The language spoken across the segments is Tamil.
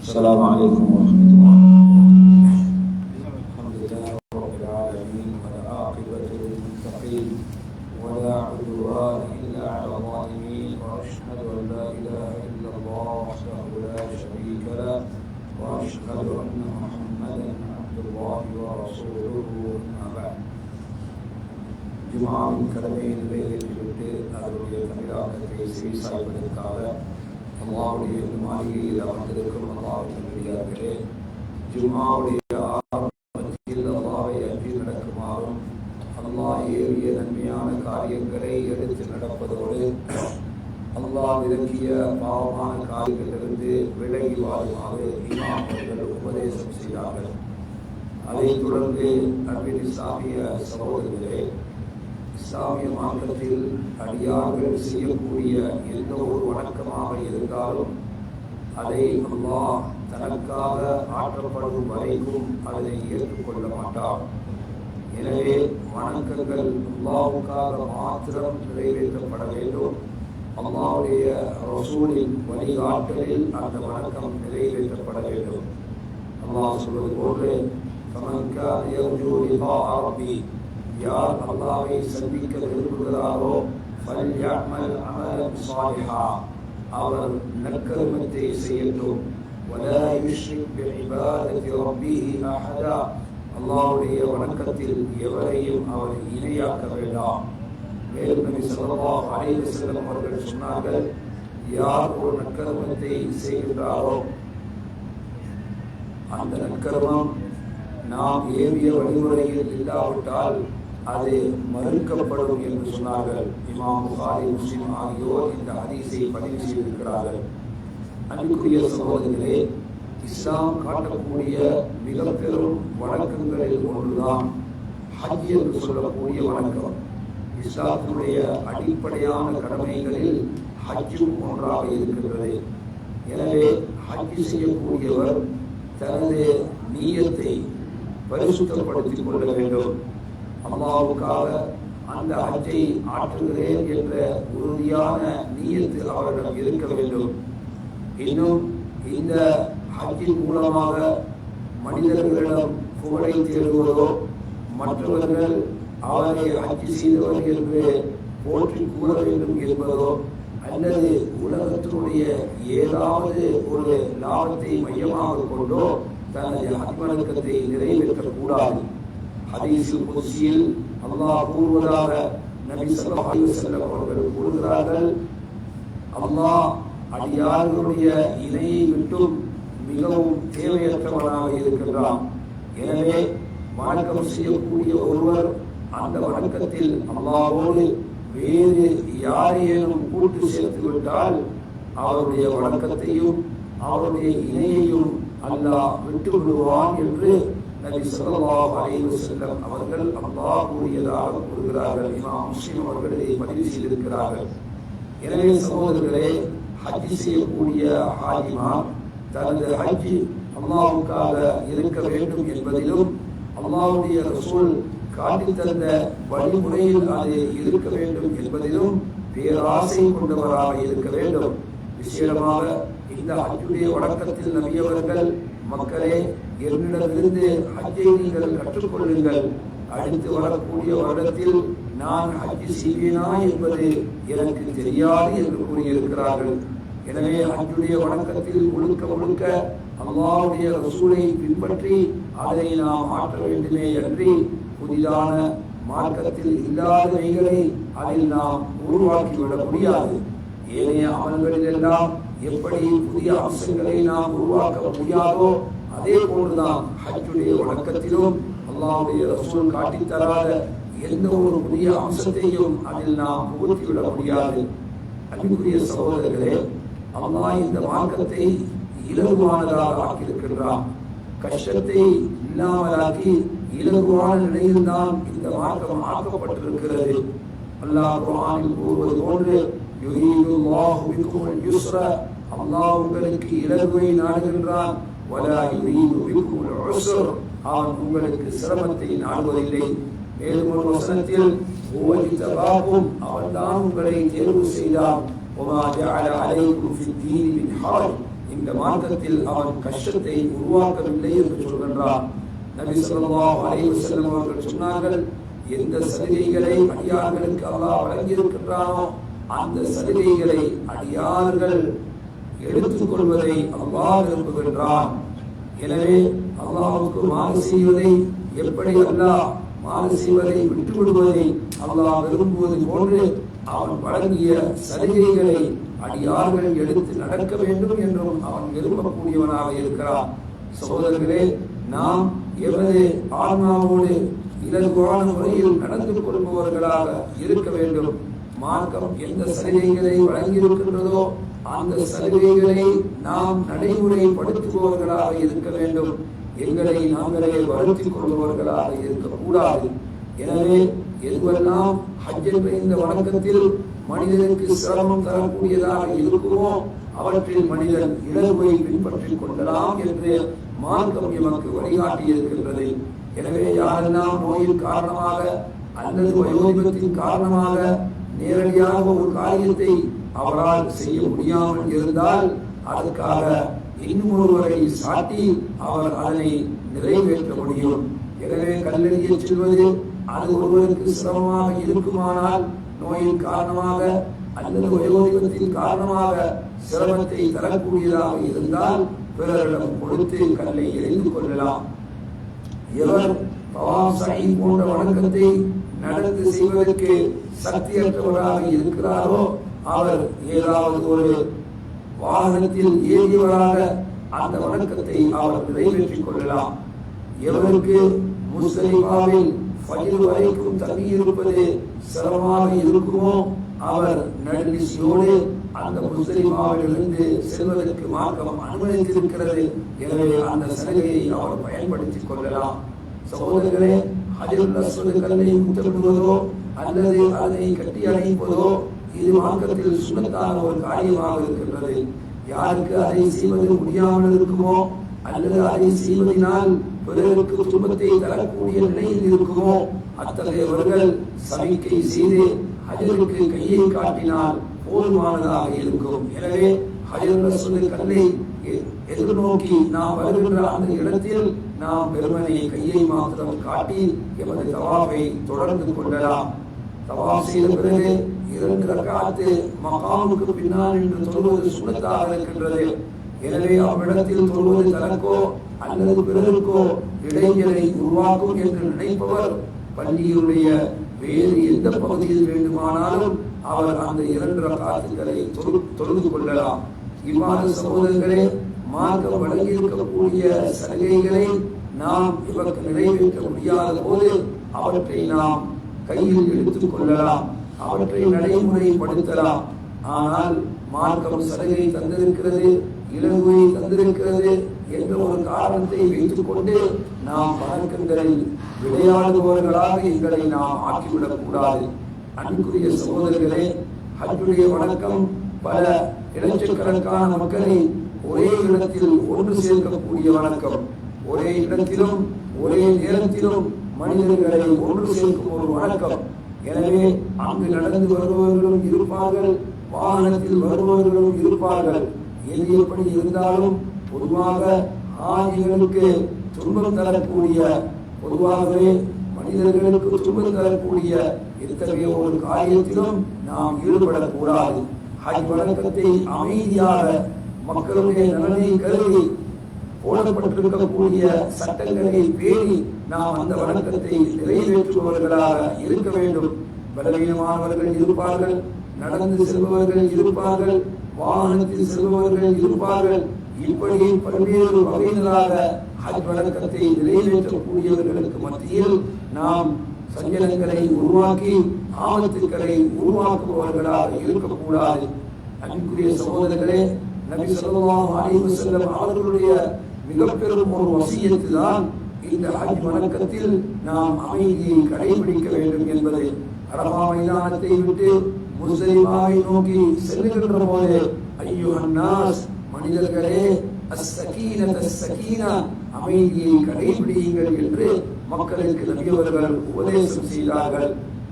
السلام عليكم ورحمة الله. الحمد لله رب العالمين والعاقبة للمتقين ولا عدوان إلا على الظالمين، وأشهد أن لا إله إلا الله وحده لا شريك له، وأشهد أن محمدا عبد الله ورسوله. أما بعد. ஜும்ஆவின் கடமையை நிறைவேற்றிவிட்டு அதனுடைய தமிழாக்கத்தை செவிசாய்ப்பதற்காக அல்லாஹ்வுடைய மாளிகையில் அமர்ந்திருக்கும் அல்லாஹ்வின் நல்லடியார்களே, ஜும்ஆவுடைய ஆரம்பத்தில் அல்லாஹ்வை அஞ்சி நடக்குமாறும் அல்லாஹ் ஏறிய நன்மையான காரியங்களை எடுத்து நடப்பதோடு அல்லாஹ் விலக்கிய பாவமான காரியங்களிலிருந்து விலகி வாழுமாறு இமாம் அவர்கள் உபதேசம் செய்தார்கள். அதைத் தொடர்ந்து அன்பின் இஸ்லாமிய சகோதரர்களே, இஸ்லாமிய மார்க்கத்தில் அடியார்கள் செய்யக்கூடிய எந்த ஒரு வணக்கமாக இருந்தாலும் அதை அல்லாஹ் தனக்காக ஆற்றப்படும் வரைக்கும் அதனை ஏற்றுக்கொள்ள மாட்டார். எனவே வணக்கங்கள் அல்லாஹ்வுக்காக மாத்திரம் நிறைவேற்றப்பட வேண்டும். அல்லாஹ்வுடைய ரசூலின் வழிகாட்டலில் அந்த வணக்கம் நிறைவேற்றப்பட வேண்டும். அல்லாஹ் சொல்வது போன்று, ஃபமன் கான யர்ஜூ லிகாஅ ரப்பி, யார் அல்லாஹ்வை சந்திக்க விரும்புகிறாரோ ஃபல்யஅமல் அமலன் ஸாலிஹா, அவர் நற்கர்மத்தை செய்யட்டும். வலா யுஷ்ரிக் பிஇபாதத்தி ரப்பிஹி அஹதா, அல்லாஹ்வுடைய வணக்கத்தில் எவரையும் அவர் இணையாக்க வேண்டாம். மேலும் நபி ஸல்லல்லாஹு அலைஹி வஸல்லம் அவர்கள் சொன்னார்கள், யார் ஒரு நற்கர்மத்தை செய்கின்றாரோ அந்த நற்கர்மம் நாம் ஏவிய வழிமுறையில் இல்லாவிட்டால் அது மறுக்கப்படும் என்று சொன்னார்கள். இமாம் புகாரி, முஸ்லிம் ஆகியோர் இந்த ஹதீஸை பதிவு செய்திருக்கிறார்கள். அன்புக்குரிய சகோதரர்களே, இஸ்லாம் காட்டக்கூடிய மிக பெரும் வணக்கங்களில் ஒன்றுதான் ஹஜ் என்று சொல்லக்கூடிய வணக்கம். இஸ்லாத்தினுடைய அடிப்படையான கடமைகளில் ஹஜ்ஜும் ஒன்றாக இருக்கின்றது. எனவே ஹஜ் செய்யக்கூடியவர் தனது நீயத்தை பரிசுத்தப்படுத்திக் கொள்ள வேண்டும். அல்லாஹ்வுக்காக அந்த ஹஜ்ஜை ஆற்றுகிறேன் என்ற உறுதியான நீயத்து அவரிடம் இருக்க வேண்டும். இன்னும் இந்த ஹஜ்ஜின் மூலமாக மனிதர்களிடம் புகழை தேடுவதோ, மற்றவர்கள் அவரை ஹஜ் செய்தவர் என்று போற்றி கூற வேண்டும் என்பதோ, அல்லது உலகத்தினுடைய ஏதாவது ஒரு லாபத்தை மையமாக கொண்டோ தனது ஹஜ் வணக்கத்தை நிறைவேற்றக்கூடாது. ஹதீஸுல் குத்ஸியில் அல்லாஹ் கூறுவதாக நபி ஸல்லல்லாஹு அலைஹி வஸல்லம் அவர்கள் கூறுகிறார்கள், அல்லாஹ் அடியார்களுடைய இணையை விட்டும் மிகவும் தேவையற்றவனாக இருக்கின்றான். எனவே வணக்கம் செய்யக்கூடிய ஒருவர் அந்த வணக்கத்தில் அல்லாஹ்வோடு வேறு யாரையேனும் கூட்டு சேர்த்து விட்டால் அவருடைய வணக்கத்தையும் அவருடைய இணையையும் அல்லாஹ் விட்டு விடுவான் என்று நபி ஸல்லல்லாஹு அலைஹி வஸல்லம் அவர்கள் அல்லாஹ் கூறியதாக கூறுகிறார்கள். இமாம் முஸ்லிம் அவர்கள் இதை பதிவு செய்திருக்கிறார்கள். எனவே சகோதரர்களே, ஹஜ் செய்யக்கூடிய ஹாஜிமார் தனது ஹஜ் அல்லாஹ்வுக்காக இருக்க வேண்டும் என்பதிலும், அல்லாஹ்வுடைய ரசூல் காட்டித் தந்த வழிமுறையில் அது இருக்க வேண்டும் என்பதிலும் பேராசை கொண்டவராக இருக்க வேண்டும். விசேடமாக இந்த ஹஜ்ஜுடைய வணக்கத்தில் நபி அவர்கள், மக்களே, என்னிடமிருந்து ஹஜ்ஜை நீங்கள் கற்றுக்கொள்ளுங்கள், அடுத்து வரக்கூடிய வருடத்தில் நான் ஹஜ் செய்வேனா என்பது எனக்கு தெரியாது என்று கூறியிருக்கிறார்கள். எனவே ஹஜ்ஜுடைய வணக்கத்தில் முழுக்க அல்லாஹ்வுடைய ரசூலை பின்பற்றி அதை நாம் ஆற்ற வேண்டுமே அன்றி புதிதான மார்க்கத்தில் இல்லாதவைகளை அதில் நாம் உருவாக்கிவிட முடியாது. ஏனைய அமல்களில் எல்லாம் எப்படி புதிய அம்சங்களை நாம் உருவாக்க முடியாதோ அதே போன்றுதான் ஹஜ்ஜுடைய வணக்கத்திலும் அல்லாஹ்வுடைய ரசூல் காட்டித் தராத எந்த ஒரு புதிய அம்சத்தையும் அதில் நாம் புகுத்திவிட முடியாது. அன்புக்குரிய சகோதரர்களே, அல்லாஹ் இந்த மார்க்கத்தை இலகுவானதாக ஆக்கியிருக்கின்றான். கஷ்டத்தை இல்லாமலாக்கி இலகுவான நிலையில்தான் இந்த மார்க்கம் ஆக்கப்பட்டிருக்கிறது. அல்லாஹ் குர்ஆனில் கூறுவது போன்று, யுரீதுல்லாஹு பிக்குமுல் யுஸ்ர, அல்லாஹ் உங்களுக்கு இலகுவை நாடுகின்றான். வலா யுரீது பிக்குமுல் உஸ்ர், அவன் உங்களுக்கு சிரமத்தை நாடுவதில்லை. மேலும் ஒரு வசனத்தில், ஹுவஜ்தபாகும், அவன்தான் உங்களை தேர்வு செய்தான். வமா ஜஅல அலைக்கும் ஃபித்தீன் மின் ஹரஜ், இந்த மார்க்கத்தில் அவன் கஷ்டத்தை உருவாக்கவில்லை என்று சொல்கின்றான். நபி ஸல்லல்லாஹு அலைஹி வஸல்லம் அவர்கள் சொன்னார்கள், எந்த சலுகைகளை அடியார்களுக்கு அல்லாஹ் வழங்கியிருக்கின்றானோ அந்த சலுகைகளை அடியார்கள் எடுத்துக்கொள்வதை அல்லாஹ் விரும்புகின்றான். எனவே அல்லாஹ்வுக்கு மாறு செய்வதை எப்படி அல்லாஹ் மாறு செய்வதை விட்டுவிடுவதை அல்லாஹ் விரும்புவது போன்று அவன் வழங்கிய சலுகைகளை அடியார்கள் எடுத்து நடக்க வேண்டும் என்றும் அவன் விரும்பக்கூடியவனாக இருக்கிறான். சகோதரர்களே, நாம் எமது ஆன்மாவோடு இலகுவான முறையில் நடந்து கொள்பவர்களாக இருக்க வேண்டும். மார்க்கம் எந்த சலுகைகளை வழங்கியிருக்கின்றதோ அந்த சலுகைகளை நாம் நடைமுறைப்படுத்துபவர்களாக இருக்க வேண்டும். எங்களை நாங்களே வருத்திக் கொள்பவர்களாக இருக்கக்கூடாது. எனவே எதுவெல்லாம் ஹஜ் என்ற இந்த வணக்கத்தில் மனிதனுக்கு சிரமம் தரக்கூடியதாக இருக்குமோ அவற்றில் மனிதன் இலகுவை பின்பற்றிக் கொள்ளலாம் என்று மார்க்கம் எமக்கு வழிகாட்டி இருக்கின்றது. எனவே யாரெல்லாம் நோயின் காரணமாக அல்லது வயோதிபத்தின் காரணமாக நேரடியாக ஒரு காரியத்தை அவரால் செய்ய முடியாமல் இருந்தால் அதற்காக இன்னும் ஒருவரை சாட்டி அவர் அதனை நிறைவேற்ற முடியும். எனவே கல்லெறிய செல்வது அது ஒருவருக்கு சிரமமாக இருக்குமானால் நோயின் காரணமாக அல்லது வயோதிபத்தின் காரணமாக சிரமத்தை தரக்கூடியதாக இருந்தால் பிறரிடம் கொடுத்து கல்லை எறிந்து கொள்ளலாம். எவர் தவாஃப் சஈ போன்ற வணக்கத்தை நடந்து செய்வதற்கு சக்தியற்றவராக இருக்கிறாரோ அவர் ஏதாவது ஒரு வாகனத்தில் ஏறியவராக அந்த வணக்கத்தை அவர் நிறைவேற்றிக் கொள்ளலாம். எவருக்கு முஸ்தலிஃபாவில் ஃபஜ்ர் வரைக்கும் தங்கியிருப்பது சிரமமாக இருக்குமோ அவர் நடுநிசியோடு அந்த முஸ்தலிஃபாவிலிருந்து செல்வதற்கு மார்க்கம் அனுமதித்திருக்கிறது. எனவே அந்த சலுகையை அவர் பயன்படுத்திக் கொள்ளலாம். சகோதரர்களே, ஹஜ்ருல் அஸ்வத் கல்லை முத்தமிடுவதோ அல்லது அதனை கட்டி அணைப்பதோ இது மார்க்கத்தில் சுன்னத்தான ஒரு காரியமாக இருக்கின்றது. யாருக்கு அதை செய்வது முடியாமல் இருக்குமோ அல்லது அதை செய்வதனால் பிறருக்கு துன்பத்தை தரக்கூடிய நிலையில் இருக்குமோ அத்தகையவர்கள் சமிக்கை செய்து ஹஜருக்கு கையை காட்டினால் போதுமானதாக இருக்கும். எனவே ஹஜருல் அஸ்வத் கல்லை எதிர்நோக்கி நாம் வருகின்ற அந்த இடத்தில் நாம் பெருமனை கையை மாத்திரம் காட்டி எமது தவாஃபை தொடர்ந்து கொள்ளலாம். தவாஃப் செய்த பிறகு 2 ரக்அத் மகாமுக்கு பின்னால் நின்று தொழுவது சுன்னத்தாக இருக்கின்றது. எனவே அவ்விடத்தில் தொழுவது தனக்கோ அல்லது பிறருக்கோ இடைஞ்சலை உருவாக்கும் என்று நினைப்பவர் பள்ளியுடைய வேறு எந்த பகுதியில் வேண்டுமானாலும் அவர் அந்த 2 ரக்அத்துகளை தொழுது கொள்ளலாம். இவ்வாறு சகோதரர்களே, மார்க்கம் வழங்கியிருக்கக்கூடிய சலுகைகளை நாம் இவருக்கு நிறைவேற்ற முடியாத போது அவற்றை நாம் கையில் எடுத்துக் கொள்ளலாம், அவற்றை நடைமுறைப்படுத்தலாம். ஆனால் மார்க்கம் சலுகை தந்திருக்கிறது, இலகுவை தந்திருக்கிறது என்ற ஒரு காரணத்தை வைத்துக் கொண்டு நாம் வணக்கங்களில் விளையாடுபவர்களாக எங்களை நாம் ஆக்கிவிடக் கூடாது. அன்புக்குரிய சகோதரர்களே, ஹஜ்ஜுடைய வணக்கம் பல இலட்சக்கணக்கான மக்களை ஒரே இடத்தில் ஒன்று சேர்க்கக்கூடிய வணக்கம். ஒரே இடத்திலும் ஒரே நேரத்திலும் மனிதர்களை ஒன்று சேர்க்கும் ஒரு வணக்கம். எனவே அங்கு நடந்து வருபவர்களும் இருப்பார்கள், வாகனத்தில் வருபவர்களும் இருப்பார்கள். எது எப்படி இருந்தாலும் பொதுவாக ஆதிகளுக்கு துன்பம் தரக்கூடிய, பொதுவாகவே மனிதர்களுக்கு துன்பம் தரக்கூடிய இத்தகைய ஒரு காரியத்திலும் நாம் ஈடுபடக்கூடாது. ஹஜ் வணக்கத்தை அமைதியாக மக்களுடைய நலனை கருதி போடப்பட்டிருக்கக்கூடிய சட்டங்களை பேணி நாம் அந்த வணக்கத்தை நிறைவேற்றுபவர்களாக இருக்க வேண்டும். பலவீனமானவர்கள் இருப்பார்கள், நடந்து செல்பவர்கள் இருப்பார்கள், வாகனத்தில் செல்பவர்கள் இருப்பார்கள். இப்படி பல்வேறு வகையினராக ஹஜ் வணக்கத்தை நிறைவேற்றக்கூடியவர்களுக்கு மத்தியில் நாம் சஞ்சலங்களை உருவாக்கி ஆபத்துக்களை உருவாக்குபவர்களாக இருக்கக்கூடாது. அன்புக்குரிய சகோதரர்களே, நபி ஸல்லல்லாஹு அலைஹி வஸல்லம் அவர்களுடைய மிக பெரும் ஒரு வசியத்து தான் இந்த ஹஜ் வணக்கத்தில் நாம் அமைதியை கடைபிடிக்க வேண்டும் என்பது. அரஃபா மைதானத்தை விட்டு முஸ்தலிஃபாவை நோக்கி செல்லுகின்ற போது அய்யுஹன் நாஸ், மனிதர்களே, அஸ்ஸகீனா, அமைதியை கடைபிடியுங்கள் என்று மக்களுக்கு நபி அவர்கள் உபதேசம் செய்தார்கள்.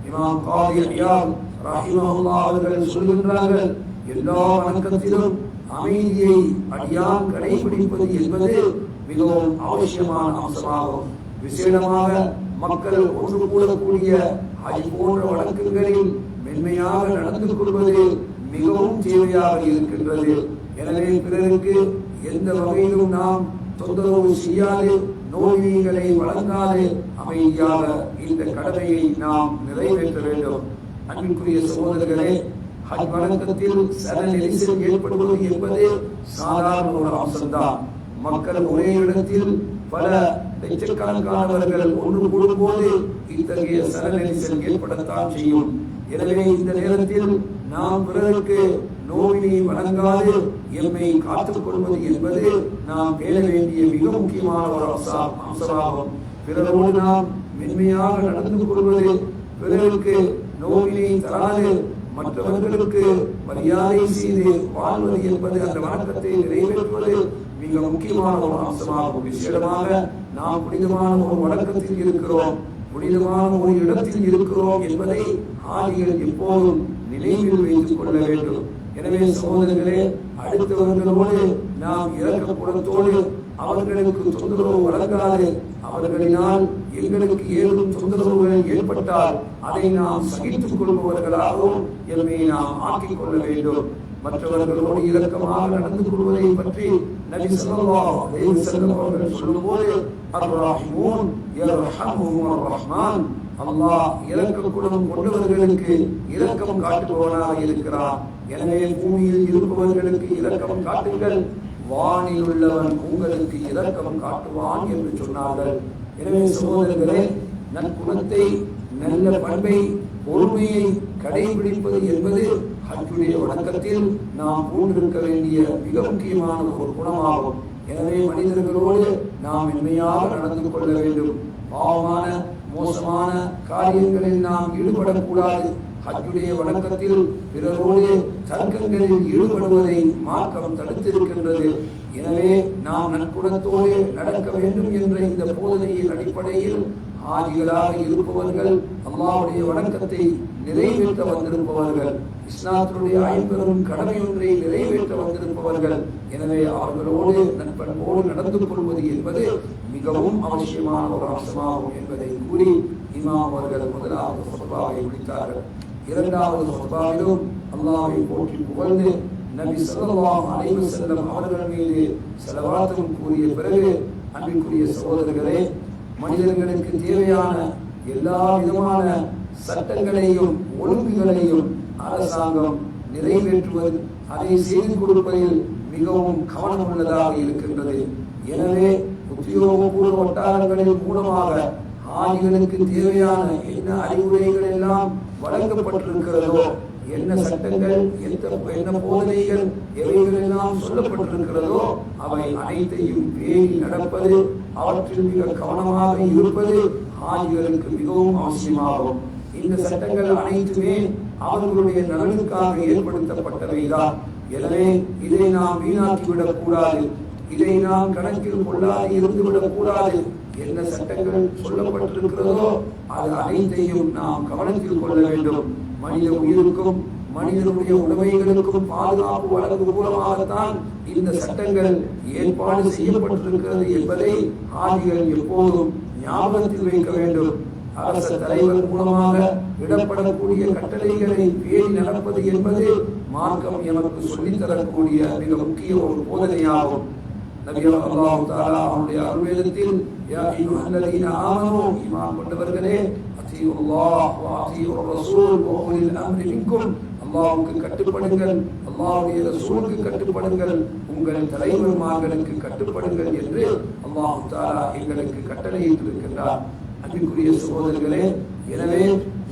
இமாம் காதி இயாத் ரஹிமஹுல்லாஹ் அவர்கள் சொல்கின்றார்கள், எல்லா வணக்கத்திலும் அமைதியை அடியான் கடைபிடிப்பது என்பது மிகவும் அவசியமான அம்சமாகும். விசேடமாக மக்கள் ஒன்று கூடக்கூடிய ஹஜ் போன்ற வழக்குகளில் மென்மையாக நடந்து கொள்வது மிகவும் தேவையாக இருக்கின்றது. எனவே பிறருக்கு எந்த வகையிலும் நாம் தொந்தரவு செய்யாது, நோய்களை வழங்காது அமைதியாக இந்த கடமையை நாம் நிறைவேற்ற வேண்டும். அன்பிற்குரிய சகோதரர்களே, ஹஜ் வழக்கத்தில் சன நெரிசல் ஏற்படுவது என்பது சாதாரண ஒரு அம்சம்தான். மக்கள் ஒரே இடத்தில் பல லட்சக்கணக்கானவர்கள் ஒன்று கூடும்போது இத்தகைய சன நெரிசல் ஏற்படத்தான் செய்யும். எனவே இந்த நேரத்தில் நாம் பிறருக்கு நோயினை வழங்காது எம்மை காத்துக் கொள்வது என்பது நாம் பேண வேண்டிய மிக முக்கியமான ஒரு அம்சமாகும். பிறரோடு நாம் மென்மையாக நடந்து கொள்வது, பிறருக்கு நோயினை தராது மற்றவர்களுக்கு மரியாதை செய்து வாழ்வது என்பது, அந்த வணக்கத்தை நிறைவேற்றுவது மிக முக்கியமான ஒரு அம்சமாகும். விசேடமாக நாம் புனிதமான ஒரு வணக்கத்தில் இருக்கிறோம், புனிதமான ஒரு இடத்தில் இருக்கிறோம் என்பதை ஆதிகள் எப்போதும் நினைவில் வைத்துக் கொள்ள வேண்டும். எனவே சகோதரர்களே, அடுத்தவர்களோடு நாம் இரக்க குணத்தோடு அவர்களுக்கு தொந்தரவு வழங்காது, அவர்களினால் எங்களுக்கு ஏதும் தொந்தரவுகள் ஏற்பட்டால் அதை நாம் சகித்துக் கொள்பவர்களாகவும் எம்மை நாம் ஆக்கிக் கொள்ள வேண்டும். மற்றவர்களோடு இரக்கமாக நடந்து கொள்வதை பற்றி நபி ஸல்லல்லாஹு அலைஹி வஸல்லம் அவர்கள் சொல்லும்போது, அர்-ரஹீமூன் யர்ஹமுஹுர் ரஹ்மான், அல்லாஹ் இரக்க குணம் கொண்டவர்களுக்கு இரக்கம் காட்டுபவனாக இருக்கிறார். எனவே பூமியில் இருப்பவர்களுக்கு இரக்கம் காட்டுங்கள், வானில் உள்ளவன் உங்களுக்கு இரக்கம் காட்டுவான் என்று சொன்னார்கள். எனவே சகோதரர்களே, நற்குணத்தை, நல்ல பண்பை, பொறுமையை கடைபிடிப்பது என்பது ஹஜ்ஜுடைய வணக்கத்தில் நாம் பூண்டிருக்க வேண்டிய மிக முக்கியமான ஒரு குணமாகும். எனவே மனிதர்களோடு நாம் மென்மையாக நடந்து கொள்ள வேண்டும். பாவமான மோசமான காரியங்களில் நாம் ஈடுபடக்கூடாது. ஹஜ்ஜுடைய வணக்கத்தில் பிறரோடு தர்க்கங்களில் ஈடுபடுவதை மார்க்கம் தடுத்திருக்கின்றது. எனவே நாம் நற்குணத்தோடு நடக்க வேண்டும் என்ற இந்த போதனையின் அடிப்படையில் ஹாஜிகளாக இருப்பவர்கள், அல்லாஹ்வுடைய வணக்கத்தை நிறைவேற்ற வந்திருப்பவர்கள், இஸ்லாத்தினுடைய ஐம்பெரும் கடமை ஒன்றை நிறைவேற்ற வந்திருப்பவர்கள். எனவே அவர்களோடு நட்பண்போடு நடந்து கொள்வது என்பது மிகவும் அவசியமான ஒரு அம்சமாகும் என்பதை கூறி இமாம் அவர்கள் முதலாவது ஹுத்பாவை முடித்தார்கள். இரண்டாவது ஹுத்பாவிலும் அல்லாஹ்வை போற்றி புகழ்ந்து நபி ஸல்லல்லாஹு அலைஹி வஸல்லம் அவர்கள் மீது ஸலவாத்தும் கூறிய பிறகு, அன்பிற்குரிய சகோதரர்களே, மனிதர்களுக்கு தேவையான எல்லா விதமான சட்டங்களையும் ஒழுங்குகளையும் அரசாங்கம் நிறைவேற்றுவது, அதை செய்து கொடுப்பதில் மிகவும் கவனம் உள்ளதாக இருக்கின்றது. எனவே உத்தியோகபூர்வ வட்டாரங்களின் மூலமாக ஆதிகளுக்கு தேவையான என்ன அறிவுரைகள் எல்லாம் வழங்கப்பட்டிருக்கிறதோ, என்ன சட்டங்கள், என்ன போதனைகள் எவைகள் எல்லாம் சொல்லப்பட்டிருக்கிறதோ அவை அனைத்தையும் பேணி நடப்பது, அவற்றில் மிக கவனமாக இருப்பது ஆதிகளுக்கு மிகவும் அவசியமாகும். இந்த சட்டங்கள் அனைத்துமே அவர்களுடைய நலனுக்காக ஏற்படுத்தப்பட்டவைதான். எனவே இதை நாம் வீணாக்கிவிடக் கூடாது, இதை நாம் கணக்கில் கொள்ளாது இருந்துவிடக் கூடாது. என்ன சட்டங்கள் சொல்லப்பட்டிருக்கிறதோ அது அனைத்தையும் நாம் கவனத்தில் கொள்ள வேண்டும். மனித உயிருக்கும் மனிதனுடைய உடைமைகளுக்கும் பாதுகாப்பு வழங்கும் மூலமாகத்தான் இந்த சட்டங்கள் ஏற்பாடு செய்யப்பட்டிருக்கிறது என்பதை ஆதிகள் எப்போதும் ஞாபகத்தில் வைக்க வேண்டும். அரச தலைவர் மூலமாக இடப்படக்கூடிய கட்டளைகளை பேணி நடப்பது என்பது மார்க்கம் எமக்கு சொல்லித்தரக்கூடிய மிக முக்கிய ஒரு போதனையாகும். நபி அல்லாஹ் தஆலா அவருடைய அருள்வேதத்தில், யா அய்யுஹல்லதீன ஆமனூ, ஈமான் கொண்டவர்களே, அத்தீஉல்லாஹ் வ அத்தீஉர் ரசூல் வ உலில் அம்ரி மின்கும், அல்லாஹ்வுக்கு கட்டுப்படுங்கள், அல்லாஹ்வுடைய ரசூலுக்கு கட்டுப்படுங்கள், உங்கள் தலைவர்மார்களுக்கு கட்டுப்படுங்கள் என்று அல்லாஹ் தஆலா எங்களுக்கு கட்டளையிட்டிருக்கின்றார். அன்பிற்குரிய சகோதரர்களே, எனவே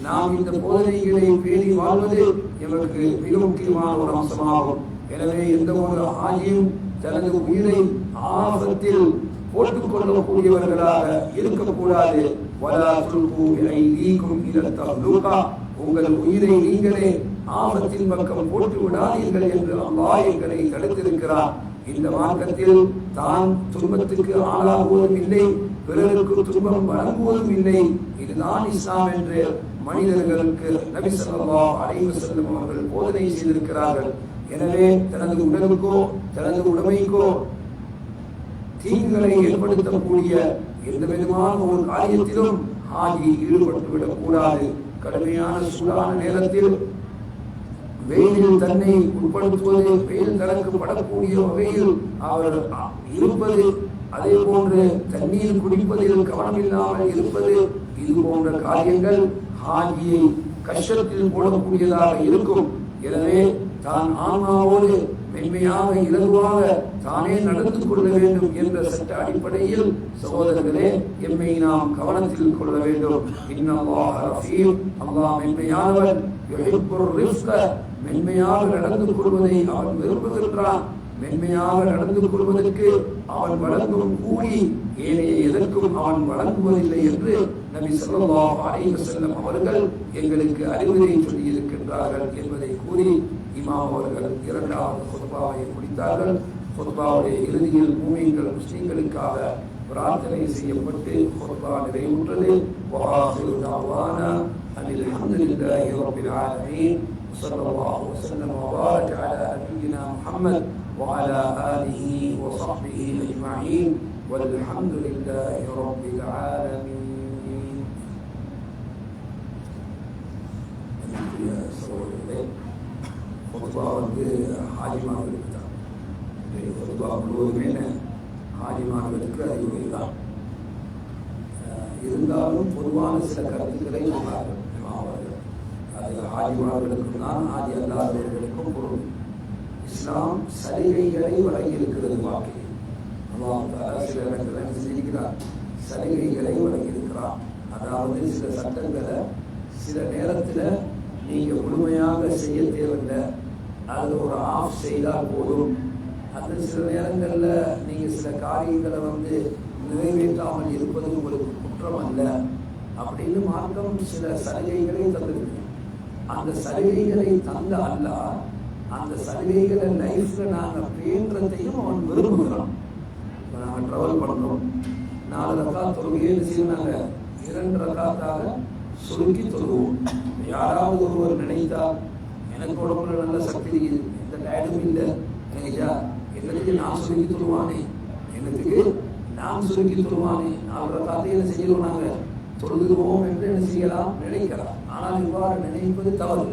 நாம் இந்த போதனைகளை பேணி வாழ்வது எமக்கு மிக முக்கியமான ஒரு அம்சமாகும். எனவே எந்த ஒரு ஆஜியும் தனது உயிரை ஆபத்தில் போட்டுக் கொள்ளக்கூடியவர்களாக இருக்கக்கூடாது. உங்கள் உயிரை நீங்களே ஆபத்தின் பக்கம் போட்டு விடாதீர்கள் என்று அல்லாஹ் எங்களை தடுத்திருக்கிறார். இந்த மார்க்கத்தில் தான் துன்பத்துக்கு ஆளாகுவதும் இல்லை, பிறருக்கு துன்பம் வழங்குவதும் இல்லை. இதுதான் இஸ்லாம் என்று மனிதர்களுக்கு நபி ஸல்லல்லாஹு அலைஹி வஸல்லம் அவர்கள் போதனை செய்திருக்கிறார்கள். எனவே தனது உடலுக்கோ தனது உடைமைக்கோ தீங்குகளை ஏற்படுத்தக்கூடிய எந்த விதமான ஒரு காரியத்திலும் ஹாஜி ஈடுபட்டுவிடக் கூடாது. கடுமையான சூடான நேரத்தில் வெயிலில் தன்னை உட்படுத்துவது, வெயில் தனக்கு படக்கூடிய வகையில் அவர் இருப்பது, அதே போன்று தண்ணீர் குடிப்பதில் கவனமில்லாமல் இருப்பது, இது போன்ற காரியங்கள் ஹாஜியை கஷ்டத்தில் போடக்கூடியதாக இருக்கும். எனவே தான் ஆன்மாவோடு மென்மையாக இலகுவாக தானே நடந்து கொள்ள வேண்டும் என்ற சட்ட அடிப்படையில் சகோதரர்களே எம்மை நாம் கவனத்தில் கொள்ள வேண்டும். இன்னல்லாஹ் ரஃபீக், அல்லாஹ் மென்மையானவன். யுஹிப்புர் ரிஃப்க, மென்மையாக நடந்து கொள்வதை அவன் விரும்புகின்றான். மென்மையாக நடந்து கொள்வதற்கு அவன் வழங்கும் கூலி ஏனைய எதற்கும் அவன் வழங்குவதில்லை என்று நபி ஸல்லல்லாஹு அலைஹி வஸல்லம் அவர்கள் எங்களுக்கு அறிவுரை சொல்லி இருக்கின்றார்கள் என்பதை கூறி இமாம் அவர்கள் இரண்டாவது குத்பாவை முடித்தார்கள். குத்பாவுடைய இறுதியில் மூமின்கள் முஸ்லிம்களுக்காக பிரார்த்தனை செய்யப்பட்டு குத்பா நிறைவுற்றது. வஆகிரு தஅவானா அனில் ஹம்துலில்லாஹி ரப்பில் ஆலமீன். ஸல்லல்லாஹு வஸல்லம் வ பாரக அலா நபியினா முஹம்மத் وعلى آله وصحبه أجمعين والحمد لله رب العالمين. خطبة ஹாஜிமார்களுக்கு தான். خطبة முழுவதுமே ஹாஜிமார்களுக்கு அறிவுரை தான். இருந்தாலும் பொதுவான சில கருத்துக்களை சொன்னார்கள் அவர்கள். அது ஹாஜிமார்களுக்கும் தான், ஹாஜி அல்லாதவர்களுக்கும் பொருள். இஸ்லாம் சலுகைகளை வழங்கியிருக்கிறது. வாக்கு சில இடங்களில் செஞ்சிருக்கிறார், சலுகைகளை வழங்கியிருக்கிறார். அதாவது சில சட்டங்களை சில நேரத்தில் நீங்க முழுமையாக செய்ய தேவையில்லை, அது ஒரு ஆஃப் செய்தால் போதும். அது சில நேரங்களில் நீங்க சில காரியங்களை நிறைவேற்றாமல் இருப்பது உங்களுக்கு குற்றம் அல்ல அப்படின்னு மார்க்கம் சில சலுகைகளை தந்திருக்கு. அந்த சலுகைகளை தந்த அல்லாஹ் அந்த சலுகைகளை லைஃப்ல நாங்கள் பேன்றதையும் அவன் விரும்புகிறோம். இப்போ நாங்கள் ட்ராவல் பண்ணுறோம், 4 ரக்காத் தொழுகையை செய்யறாங்க, 2 ரக்காத்தாக சுருக்கி தொழுவோம். யாராவது ஒருவர் நினைத்தால் எனக்கு உடம்புல நல்ல சக்தி இருக்குது, எந்த டயர்டும் இல்லை, நினைச்சா என்னத்துக்கு நான் சுருக்கி தொழுவானே, என்னத்துக்கு நான் சுருக்கி தொழுவானே, 4 ரக்காத்தையும் செய்யறோம் நாங்கள் தொழுதுவோம் என்று என்ன செய்யலாம், நினைக்கலாம். ஆனால் இவ்வாறு நினைப்பது தவறு.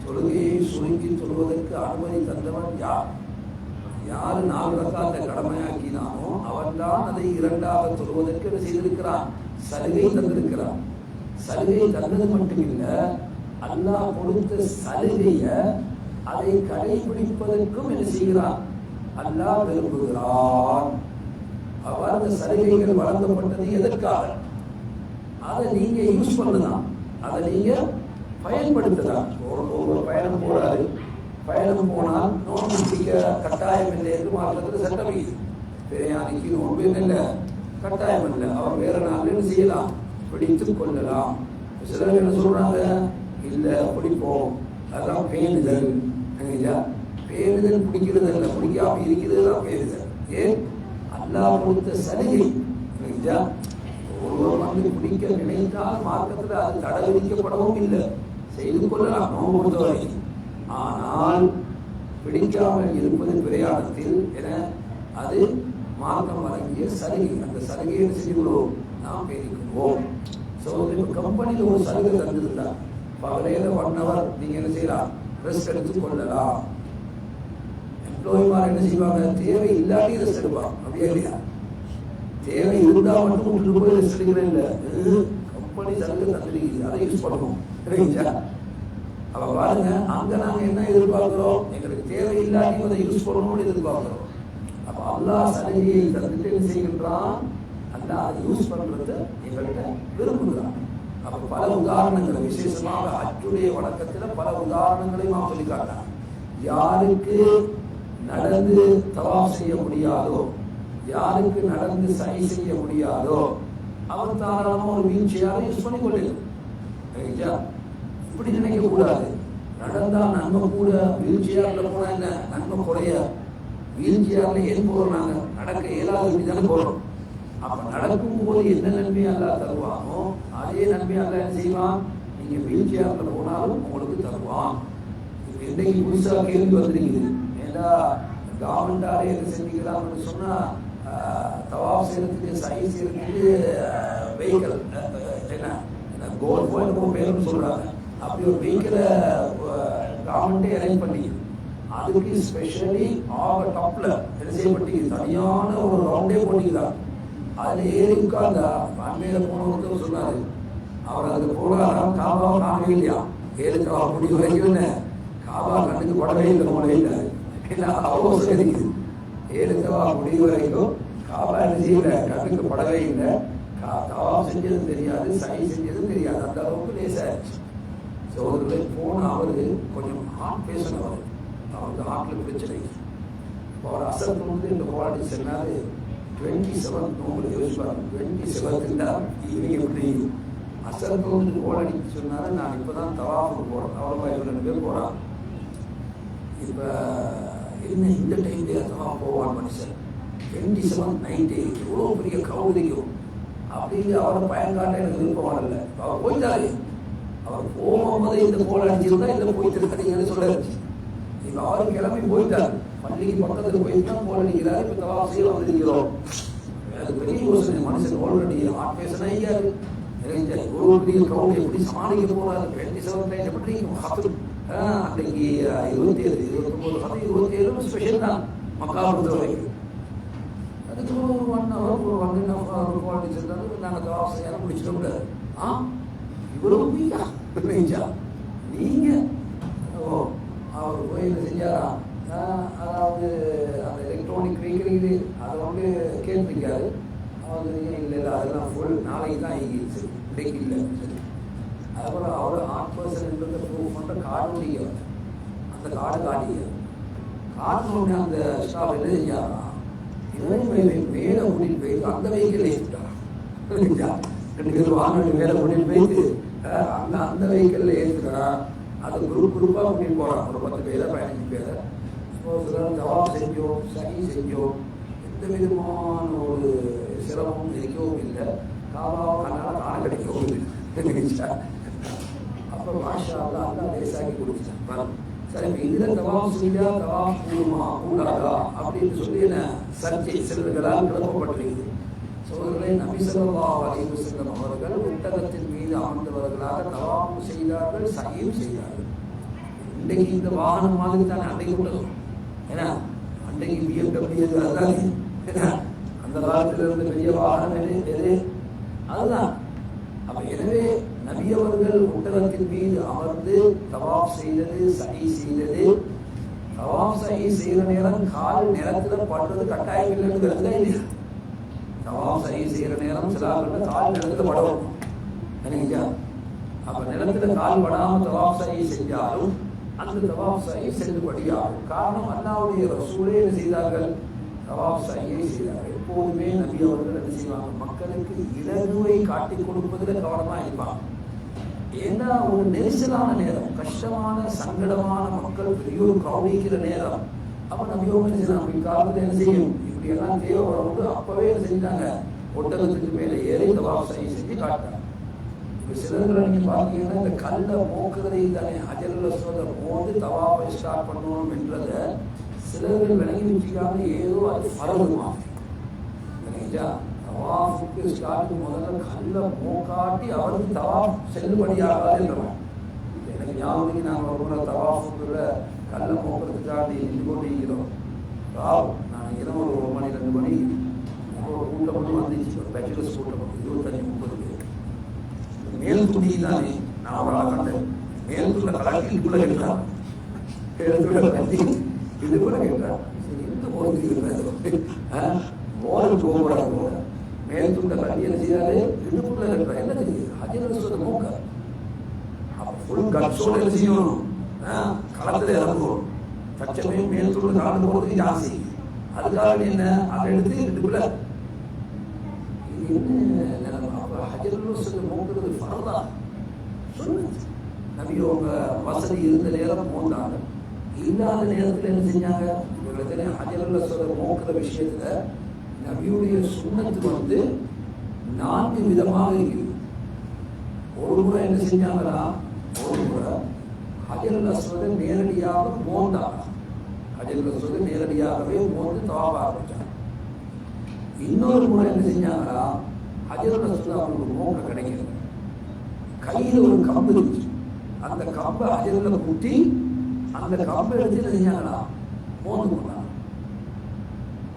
தொழுகையை சுருங்கி தொழுவதற்கு அனுமதி தந்தவன் யார்? யாரு 4 ரக்காத்தை கடமையாக்கினானோ அவன் தான் அதை 2ஆக தொழுவதற்கு செய்திருக்கிறான், சலுகை தந்திருக்கிறான். சலுகை தந்தது மட்டுமில்ல, அல்லாஹ் கொடுத்த சலுகைய அதை கடைபிடிப்பதற்கும் என்ன செய்கிறான், அல்லாஹ் விரும்புகிறான். அவர் அந்த சலுகைகள் வழங்கப்பட்டது எதற்காக? அதை நீங்க யூஸ் பண்ணலாம், அதை நீங்க பயன்படுத்தலாம். ஒரு பயணம் போறாரு, பயணம் போனால் நோன்பு பிடிக்க கட்டாயம் இல்லை என்று மார்க்கத்தில் சட்டம் இல்லை. பிறையானைக்கு நோன்பு இல்லை, கட்டாயம் இல்லை, அவர் வேற நாள் என்ன செய்யலாம், பிடித்துக் கொள்ளலாம். சிலர் என்ன சொல்றாங்க, இல்ல பிடிப்போம், அதெல்லாம் பேணுதல். பேணுதல் பிடிக்கிறது இல்லை, பிடிக்காம இருக்கிறது தான் பேணுதல். ஏன்? அல்லாஹ் கொடுத்த சலுகை. ஒருவர் பிடிக்க நினைத்தால் மார்க்கத்தில் அது தடை விதிக்கப்படவும் இல்லை, செய்து கொள்ளலாம் நோன்பு பொறுத்தவரை. ஆனால் பிடிக்காமல் இருப்பது பிரயாணத்தில் என அது மார்க்கம் வழங்கிய சலுகை. அந்த சலுகையை செய்கிறோம், நாம் பேசிக்கிறோம். கம்பெனியில் ஒரு சலுகை தந்திருந்தா பகலையில 1 hour நீங்க என்ன செய்யலாம், ரெஸ்ட் எடுத்து கொள்ளலாம். எம்ப்ளாயிமார் என்ன செய்வாங்க, தேவை இல்லாட்டி ரெஸ்ட் எடுப்பாங்க. அப்படியே இல்லையா? தேவை இருந்தா மட்டும் உங்களுக்கு போய் ரெஸ்ட் எடுக்கிறேன் இல்லை, கம்பெனி சலுகை தந்திருக்குது, அதை யூஸ் பண்ணணும். அப்ப பாருங்க, அங்க நாங்க என்ன எதிர்பார்க்கிறோம், எங்களுக்கு தேவையில்லாட்டி அதை யூஸ் பண்ணணும்னு எதிர்பார்க்கிறோம். அப்ப அல்லாஹ் சலுகையை தந்துட்டு என்ன செய்கின்றான், அல்லாஹ் அதை யூஸ் பண்றதை எங்கள்கிட்ட விரும்புகிறான். அப்ப பல உதாரணங்களை, விசேஷமாக ஹஜ்ஜுடைய வழக்கத்துல பல உதாரணங்களை நாம் சொல்லி காட்டினான். யாருக்கு நடந்து தவாஃப் செய்ய முடியாதோ, யாருக்கு நடந்து சை செய்ய முடியாதோ, அவர் தாராளமா ஒரு வீல் சேரை யூஸ் பண்ணி கொள்ளலாம். இப்படி நினைக்க கூடாது. நடந்தா நன்மை கூட, வீல் சேர்ல போனா என்ன நன்மை குறைய? வீல் சேர்ல ஏன் போடுறாங்க, நடக்க இயலாத இப்படிதானே போடுறோம். அப்ப நடக்கும் போது என்ன நன்மையை அல்லாஹ் தருவானோ அதே நன்மையை அல்லாஹ் என்ன செய்வான், நீங்க வீல் சேர்ல போனாலும் உங்களுக்கு தருவான். இன்றைக்கு புதுசாக கேள்வி வந்திருக்குது. ஏன்னா கவர்மெண்டாலே என்ன செஞ்சுக்கலாம்னு சொன்னால் தவாப் செய்யறதுக்கு சைன் செய்யறதுக்கு வெஹிக்கல் என்ன கோல் போயிட்டு பேருன்னு சொல்கிறாங்க. அப்படி ஒரு வெஹிக்கிளை கவர்மெண்ட்டே அரேஞ்ச் பண்ணிக்குது. அதுக்கு ஸ்பெஷலி டாப்ல என்ன செய்யப்பட்டிருக்கு, தனியான ஒரு ரவுண்டே போட்டிக்கிறாங்க. அதில் ஏறி உட்கார்ந்தா அண்மையில் போனவங்க சொன்னார், அவர் அதுக்கு போனாராம், காபாவை காணவே இல்லையா, 7 தவா முடிவு வரைக்கும் காபா கண்ணுக்கு படவே இல்லை போலையில். ஏன்னா அவ்வளோ சரிக்குது, 7 தவா முடிவு வரைக்கும் காபா என்ன செய்யல, கண்ணுக்கு படவே இல்லை. தவா செஞ்சதும் தெரியாது, சை செஞ்சதும் தெரியாது, அந்த அளவுக்கு லேசாயிருச்சு. சோதரில் போன அவரு கொஞ்சம் ஹார்ட் பேஷண்ட், அவருக்கு ஹார்ட்ல பிரச்சனை. இப்போ அவர் அசல் வந்து இந்த குவாலிட்டி சொன்னார், 27 உங்களுக்கு யோசிப்பாங்க, 27 ஈவினிங் எப்படி அசல் வந்து குவாலிட்டி சொன்னார். நான் இப்போ தான் தவாஃபுக்கு போகிறேன், அவ்வளோ 2 பேர் போகிறான். இப்போ என்ன இந்த டைம்லேயே தவா போவான் மனுஷன், 27 நைட்டு எவ்வளோ பெரிய கவுதிக்கும் அப்படின்னு அவரை பயன்காட்ட எனக்கு விருப்பம் இல்லை. அவர் போயிட்டாரு, அவர் போகும்போது இந்த கோல் அடிச்சிருந்தா இல்லை போயிட்டு இருக்காதீங்கன்னு சொல்றாரு. இப்போ அவரும் கிளம்பி போயிட்டார், பள்ளிக்கு பக்கத்தில் போயிட்டு தான் கோல் அடிக்கிறாரு. இப்போ தவா செய்ய வந்திருக்கிறோம். அது பெரிய யோசனை, மனுஷன் ஆல்ரெடி ஹார்ட் பேஷன் ஆகியாரு. ஒரு பெரிய கவுண்ட் எப்படி சமாளிக்க போறாரு. 27 நைட் எப்படி அன்றைக்கு 27, 29, 27 ஸ்பெஷல் தான் மக்கா பொறுத்த வரைக்கும். அதுக்கு ஒரு 1 hour ஒரு 1.5 hour குவாலிட்டி இருந்தாலும் நாங்கள் தவா செய்ய முடிச்சிட முடியாது. இவ்வளவு நீங்க அவர் போய் என்ன செஞ்சாரா, அதாவது அந்த எலக்ட்ரானிக் வெஹிக்கிள் அதை வந்து கேட்டிருக்காரு. அவர் இல்லை அதெல்லாம் ஃபுல் நாளைக்கு தான் இங்கிருச்சு, இன்றைக்கு இல்லை. அதுக்கப்புறம் அவர் 8% ப்ரூவ் பண்ணுற கார்டு முடியும், அந்த கார்டு காட்டிக்க கார்டு அந்த ஸ்டாஃப் என்ன செஞ்சாரா, மேலே கூட்டிட்டு போயிட்டு அந்த வெஹிக்கிள் ஏற்றிட்டாரா. 2 பேர் வாங்கிட்டு மேலே கூட்டிட்டு போயிட்டு அந்த வெஹிக்கிளில் ஏற்றுக்கிறா. அது குரூப்பாக கூட்டிட்டு போகிறான், ஒரு 10 பேரை 15 பேரை. ஜவாப் செஞ்சோம், சரி செஞ்சோம், எந்த விதமான ஒரு சிரமமும் கிடைக்கவும் இல்லை, காவாவும் கண்ணால் காண கிடைக்கவும் இல்லை. அப்போ மாஷா அல்லா லேசாக்கி கொடுத்துட்டான். சரி, இப்போ இதில் தவாப் செஞ்சா தவாப் கூடுமா கூடாதா அப்படின்னு சொல்லி என்ன சர்ச்சை சிலர்களால் கிளப்பப்பட்டிருக்குது. சோதரர்களே, நபி ஸல்லல்லாஹு அலைஹி வஸல்லம் அவர்கள் ஒட்டகத்தின் மீது அமர்ந்தவர்களாக தவாப் செய்தார்கள், சஹீம் செய்தார்கள். இன்றைக்கு இந்த வாகனம் மாதிரி தானே அன்றைக்கு உள்ளது. ஏன்னா அன்றைக்கு BMW அதுதான், அந்த காலத்தில் இருந்த பெரிய வாகனம் எது அதுதான். அப்ப எனவே நபி அவர்கள் ஒட்டகத்தின் மீது அமர்ந்து தவாப் செய்தது, சஹீ செய்தது. தவாப் சஹீ செய்கிற நேரம் கால் நிலத்தில் படுறது கட்டாயம் இல்லைங்கிறது இல்லையா. தவாப் சஹீ செய்கிற நேரம் சில கால் நிலத்தில் படவும் நினைச்சா. அப்ப நிலத்தில் கால் படாமல் தவாப் சஹீ செஞ்சாலும் அந்த தவாப் சஹீ செல்லுபடியாகும். காரணம், அல்லாஹ்வுடைய ரசூலே செய்தார்கள், தவாப் சஹீ செய்தார்கள். எப்போதுமே நபி அவர்கள் என்ன செய்வாங்க, மக்களுக்கு இலகுவை காட்டி கொடுப்பதில் கவனமா இருப்பாங்க. ஏன்னா ஒரு நெரிசலான நேரம், கஷ்டமான சங்கடமான மக்கள் பெரியோர் கவனிக்கிற நேரம். அப்ப நபி அவர்கள் செய்யலாம், என்ன செய்யும், இப்படி எல்லாம் தேவைப்படும்போது அப்பவே செஞ்சாங்க, ஒட்டகத்துக்கு மேலே ஏறி தவாப் சஹீ செஞ்சு காட்டாங்க. இப்போ சிலர்களை நீங்கள் பார்த்தீங்கன்னா இந்த கல்லை மோக்குறதை தானே ஹஜருல் அஸ்வதை மோந்து தவாப்பை ஸ்டார்ட் பண்ணணும் என்றதை சிலர்கள் விளங்கி வச்சுக்காம ஏதோ அது ஃபர்துமா நினைச்சா. தவாஃபுக்கு ஸ்டார்ட் முதல்ல கல்லை மோக்காட்டி அவருக்கு தவாஃப் செல்லுபடியாகாதுன்றவன். எனக்கு ஞாபகம், நாங்கள் ஒரு முறை தவாஃபுக்குள்ள கல்லை மோக்கிறதுக்காண்டி நின்று கொண்டிருக்கிறோம். நான் இரவு ஒரு 1 மணி 2 மணி ஒரு கூட்டம் மட்டும் வந்துச்சு, ஒரு பேச்சுலர்ஸ் கூட்டம் 25-30 பேர். மேல் துணி தானே நான் அவரால் கண்டேன், மேல் துள்ள கலக்கிக்குள்ள கேட்டான், இது கூட கேட்டான். எந்த போகிறது மோதல் போகக்கூடாது, மேல் துண்ட கட்டி என்ன செய்யாது இடுப்புள்ள கேட்டான். என்ன தெரியுது, ஹஜ்ஜுல் அஸ்வத் மோக்க அப்போ ஃபுல் கட்ஸோட என்ன செய்யணும், களத்தில் இறங்கணும். தச்சமே மேல் துள்ள கலந்து போகிறதுக்கு ஜாஸ்தி. அதுக்காக என்ன அதை எடுத்து இடுப்புள்ள நபியோங்க வசதி இருந்த நேரம் போந்தாங்க, இல்லாத நேரத்தில் என்ன செஞ்சாங்க. ஹஜ்ருல் அஸ்வத் மோக்கிற விஷயத்துல நபியுடைய சுன்னத்து வந்து 4 விதமாக இருக்குது. ஒரு முறை என்ன செஞ்சாங்கன்னா, ஒரு முறை ஹஜருல் அஸ்வதை நேரடியாக மோந்தாங்க. ஹஜருல் அஸ்வதை நேரடியாகவே மோந்து தவாஃப் ஆரம்பிச்சாங்க. இன்னொரு முறை என்ன செஞ்சாங்களா, ஹஜருல் அஸ்வதை அவங்களுக்கு மோக்க கிடைக்கல. கையில் ஒரு கம்பு இருந்துச்சு, அந்த கம்பை ஹஜருல குத்தி அந்த கம்பை எடுத்து என்ன செஞ்சாங்களா, மோந்து கொண்டாங்க.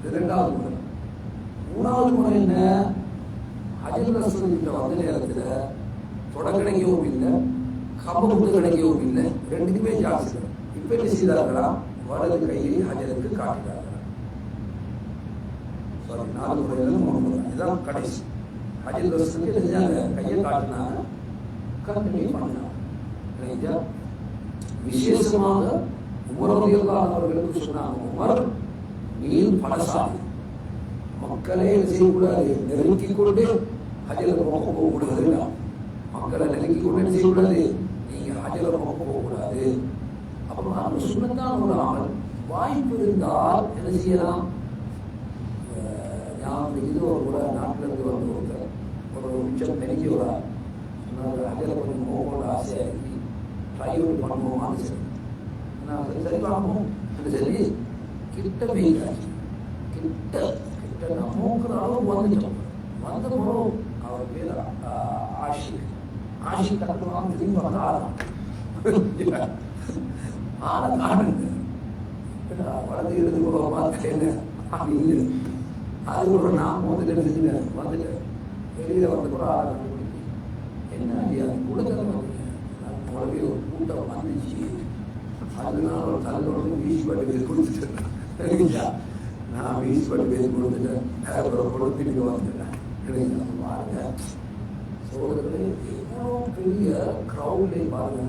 இரண்டாவது முறை. மூணாவது முறை என்ன, ஹஜருல் அஸ்வத் கிட்ட வந்த நேரத்தில் தொட கிடைக்கவும் இல்லை, கம்பு குத்து கிடைக்கவும் இல்லை, ரெண்டுக்குமே ஜாஸ்தி. இப்ப என்ன செய்தார்களா, வலது கையை ஹஜருக்கு காட்டினார்கள். சாரி, 4 முறைகள் 3 முறை, இதுதான் கடைசி. ஹஜருல் அஸ்வத் செஞ்சாங்க, கையை காட்டினாங்க, கண்டினியூ பண்ணாங்க. விசேஷமாக உமர் ரலியல்லாஹு அவர்களுக்கு சொன்னாங்க, உமர் நீர் பலசாலி, மக்களே செய்யக்கூடாது, நெருங்கிக் கொண்டு ஹஜ்ஜில் நோக்க போகக்கூடாது, மக்களை நெருங்கிக் கொண்டு செய்யக்கூடாது, நீங்க ஹஜ்ஜில் நோக்க போகக்கூடாது. அப்புறம் அந்த சுன்னத்தான ஒரு அமல் வாய்ப்பு இருந்தால் என்ன செய்யலாம். இது ஒரு கூட நாட்டில் இருந்து வந்து ஒரு நிமிஷம் நெருங்கி ஒரு ஹஜ்ஜில் கொஞ்சம் போகக்கூட ஆசையாக இருக்கு, ட்ரை பண்ணுவோம், அது சரி சரி பார்ப்போம் என்று சொல்லி கிட்ட போயிட்டாச்சு. கிட்ட கிட்ட மூக்கிற அளவு வந்துட்டோம். வந்த பிறகு அவர் பேர் ஆஷிக் கட்டுவாங்க. திரும்பி பார்த்தா ஆளை காணுங்க, வளர்ந்து எழுது பார்த்தேன்னு அப்படின்னு அது ஒரு நான் வந்துட்டு வந்துட்டு வெளியில் வந்த கூட ஆளை கண்டுபிடிச்சி என்ன ஐயா கொடுக்க உங்களுக்கு ஒரு கூட்டம் வந்துச்சு, அதனால ஒரு கல்லோட வீசுபாட்டு பேர் கொடுத்துட்டேன். நான் வீசுபாட்டு பேர் கொடுத்துட்டேன், கொடுத்துட்டு வந்துட்டேன். பாருங்க சோதரர்களே, எவ்வளோ பெரிய க்ரௌட்லே பாருங்க.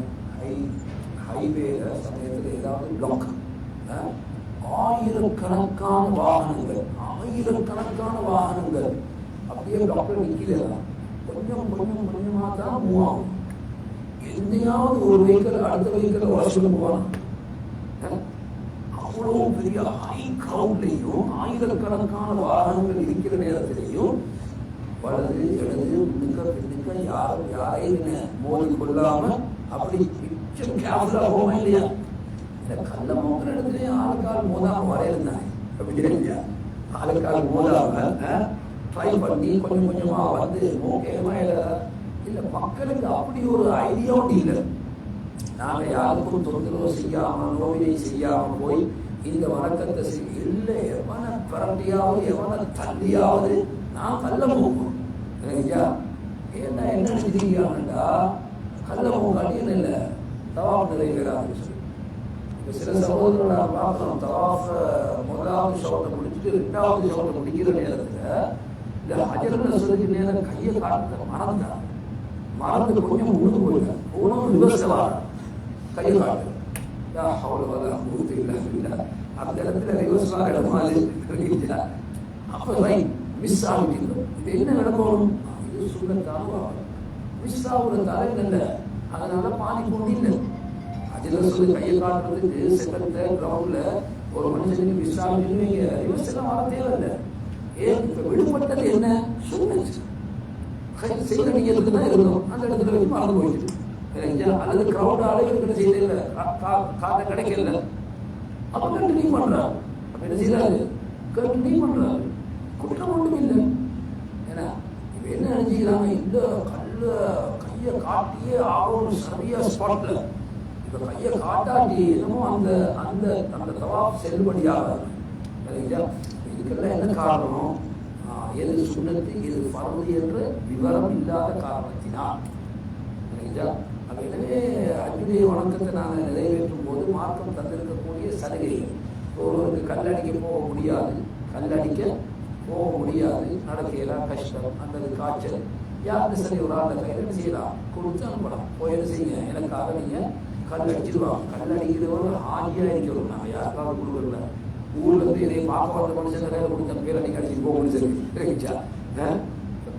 ஹைவேல சமயத்தில் ஏதாவது பிளாக், ஆயிரக்கணக்கான வாகனங்கள் அப்படியே பிளாக்ல நிற்கிறதா, கொஞ்சம் கொஞ்சம் கொஞ்சமாக தான் மூவ் ஆகும். எந்தையாவது ஒரு வெஹிக்கிள் அடுத்த வெஹிக்கிள் வர சொல்ல போவாங்க. அவ்வளவு பெரிய ஹை கிரவுண்ட்லையும் ஆயிரக்கணக்கான வாகனங்கள் இருக்கிற நேரத்திலையும் வலது இடது முன்னுக்க யாரையும் மோதி கொள்ளாம அப்படி மிச்சம் கேப்ல போமா இல்லையா. கல்ல மோக்கிற இடத்துலயே ஆளுக்கால் மோதாம வரையிருந்தாங்க. அப்படி இல்லையா, ஆளுக்கால் மோதாம ட்ரை பண்ணி கொஞ்சம் கொஞ்சமா வந்து மோக்கேமா இல்ல. மக்களுக்கு அப்படி ஒரு ஐடியாவும் இல்லை. நாங்க யாருக்கும் தொந்தரவு செய்யாம நோயை செய்யாம போய் இந்த வணக்கத்தை இல்லை, எவனை பரட்டியாவது எவனை தள்ளியாவது நான் கல்ல போகும். ஏன்னா என்ன நினைச்சிருக்கீங்கடா, கல்ல போகும் அடியில் இல்லை, தவாஃப் நிறைவேறாது. இப்போ சில சகோதரர்களாக பார்க்கணும், தவாஃப் முதலாவது ஷோட்டை முடிச்சுட்டு 2வது ஷோட்டை முடிக்கிற நேரத்தில் இந்த ஹஜருல் அஸ்வதுக்கு நேரம் கையை காட்டுறத மறந்து கொஞ்சம் உழுது போயிட்டார். போனோம் ரிவர்ஸலாக கையை காட்டு, அந்த இடத்துல ரிவர்ஸலாக இடமாது. அப்போ ரைட் மிஸ் ஆகிட்டு இது என்ன நடக்கணும், இது சுண்ணத்தான மிஸ் ஆகுறதால இல்லை, அதனால பாதி கொண்டு இல்லை. ஹஜருல் அஸ்வத் கையை காட்டுறதுக்கு செகண்ட் தேர்ட் ரவுண்ட்ல ஒரு மனுஷனுக்கு மிஸ் ஆகிட்டு ரிவர்ஸ் எல்லாம் வர தேவையில்லை. ஏன் இப்போ விடுபட்டது என்ன, சுண்ணத் செய்த நீங்களுக்கு தான் இருந்தோம், அந்த இடத்துல வச்சு மறந்து போயிடுச்சு. அல்லது கிரௌட் ஆளுகளுக்கு செய்யல, காட்ட கிடைக்கல, அப்ப கண்டினியூ பண்றாரு. அப்ப என்ன செய்யறாரு, கண்டினியூ பண்றாரு, குற்றம் ஒன்றும் இல்லை. ஏன்னா இப்ப என்ன நினைச்சுக்கிறாங்க, இந்த கையை காட்டியே ஆகணும் சரியா ஸ்பாட்ல. இப்ப கையை காட்டாட்டி என்னமோ அந்த அந்த அந்த தவாஃப் செல்லுபடியாகாது. இதுக்கெல்லாம் என்ன காரணம், எது சுண்ணத்து எது ஃபர்து என்ற விவரம் இல்லாத காரணத்தினால். எனவே ஹஜ்ஜுடைய வணக்கத்தை நாங்கள் நிறைவேற்றும் போது மார்க்கம் தந்திருக்கக்கூடிய சலுகைகள். ஒருவருக்கு கல்லடிக்க போக முடியாது, நடக்கலாம், கஷ்டம் அல்லது காய்ச்சல், யாருக்கு சரி ஒரு ஆள் கையில் செய்யலாம், கொடுத்து அனுப்பலாம். போய் என்ன செய்யுங்க, எனக்காக நீங்கள் கல் அடிச்சிருவாங்க. கல் அடிக்கிறவங்க ஆகியாக இருக்கிறோம், நாங்கள் யாருக்காவது கொடுக்கல. ஊர்ல இருந்து இதை பார்க்க வந்த மனுஷன் கையில் கொடுத்த பேரை நீங்கள் அடிச்சுட்டு போக முடிஞ்சா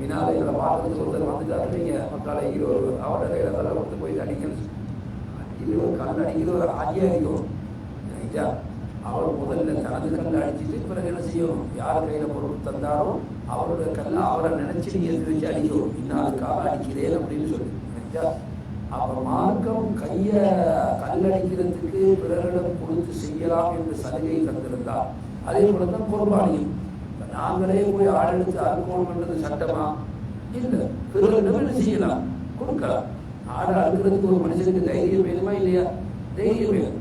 மினாலையில் பார்க்கறதுக்கு ஒருத்தர் வந்துட்டாரு, நீங்கள் மக்களை அவரோட கையில் தலை கொடுத்து போய் அடிக்கணும். கல் அடிக்கிறவர் ஆகியாக இருக்கிறோம். அவர் முதல்ல தனது கல்லை அடிச்சுட்டு பிறகு என்ன செய்யணும், யார் கையில் பொருள் தந்தாரோ அவரோட கல்லை அவரை நினைச்சு நீங்கள் எடுத்து வச்சு அடிக்கணும். இன்னாருக்காக அடிக்கிறேன் அப்படின்னு சொல்லி அப்ப மார்க்கம் கைய கல்லடிக்கிறதுக்கு பிறரிடம் கொடுத்து செய்யலாம் என்று சலுகை தந்திருந்தார். அதே போலதான் குர்பானியும் நாங்களே போய் ஆடெடுத்து அறுக்கணும் பண்றது சட்டமா? இல்லை, பிறரிடம் என்ன செய்யலாம், கொடுக்கலாம். ஆடை அறுக்கிறதுக்கு ஒரு மனுஷனுக்கு தைரியம் வேணுமா இல்லையா? தைரியம் வேணும்.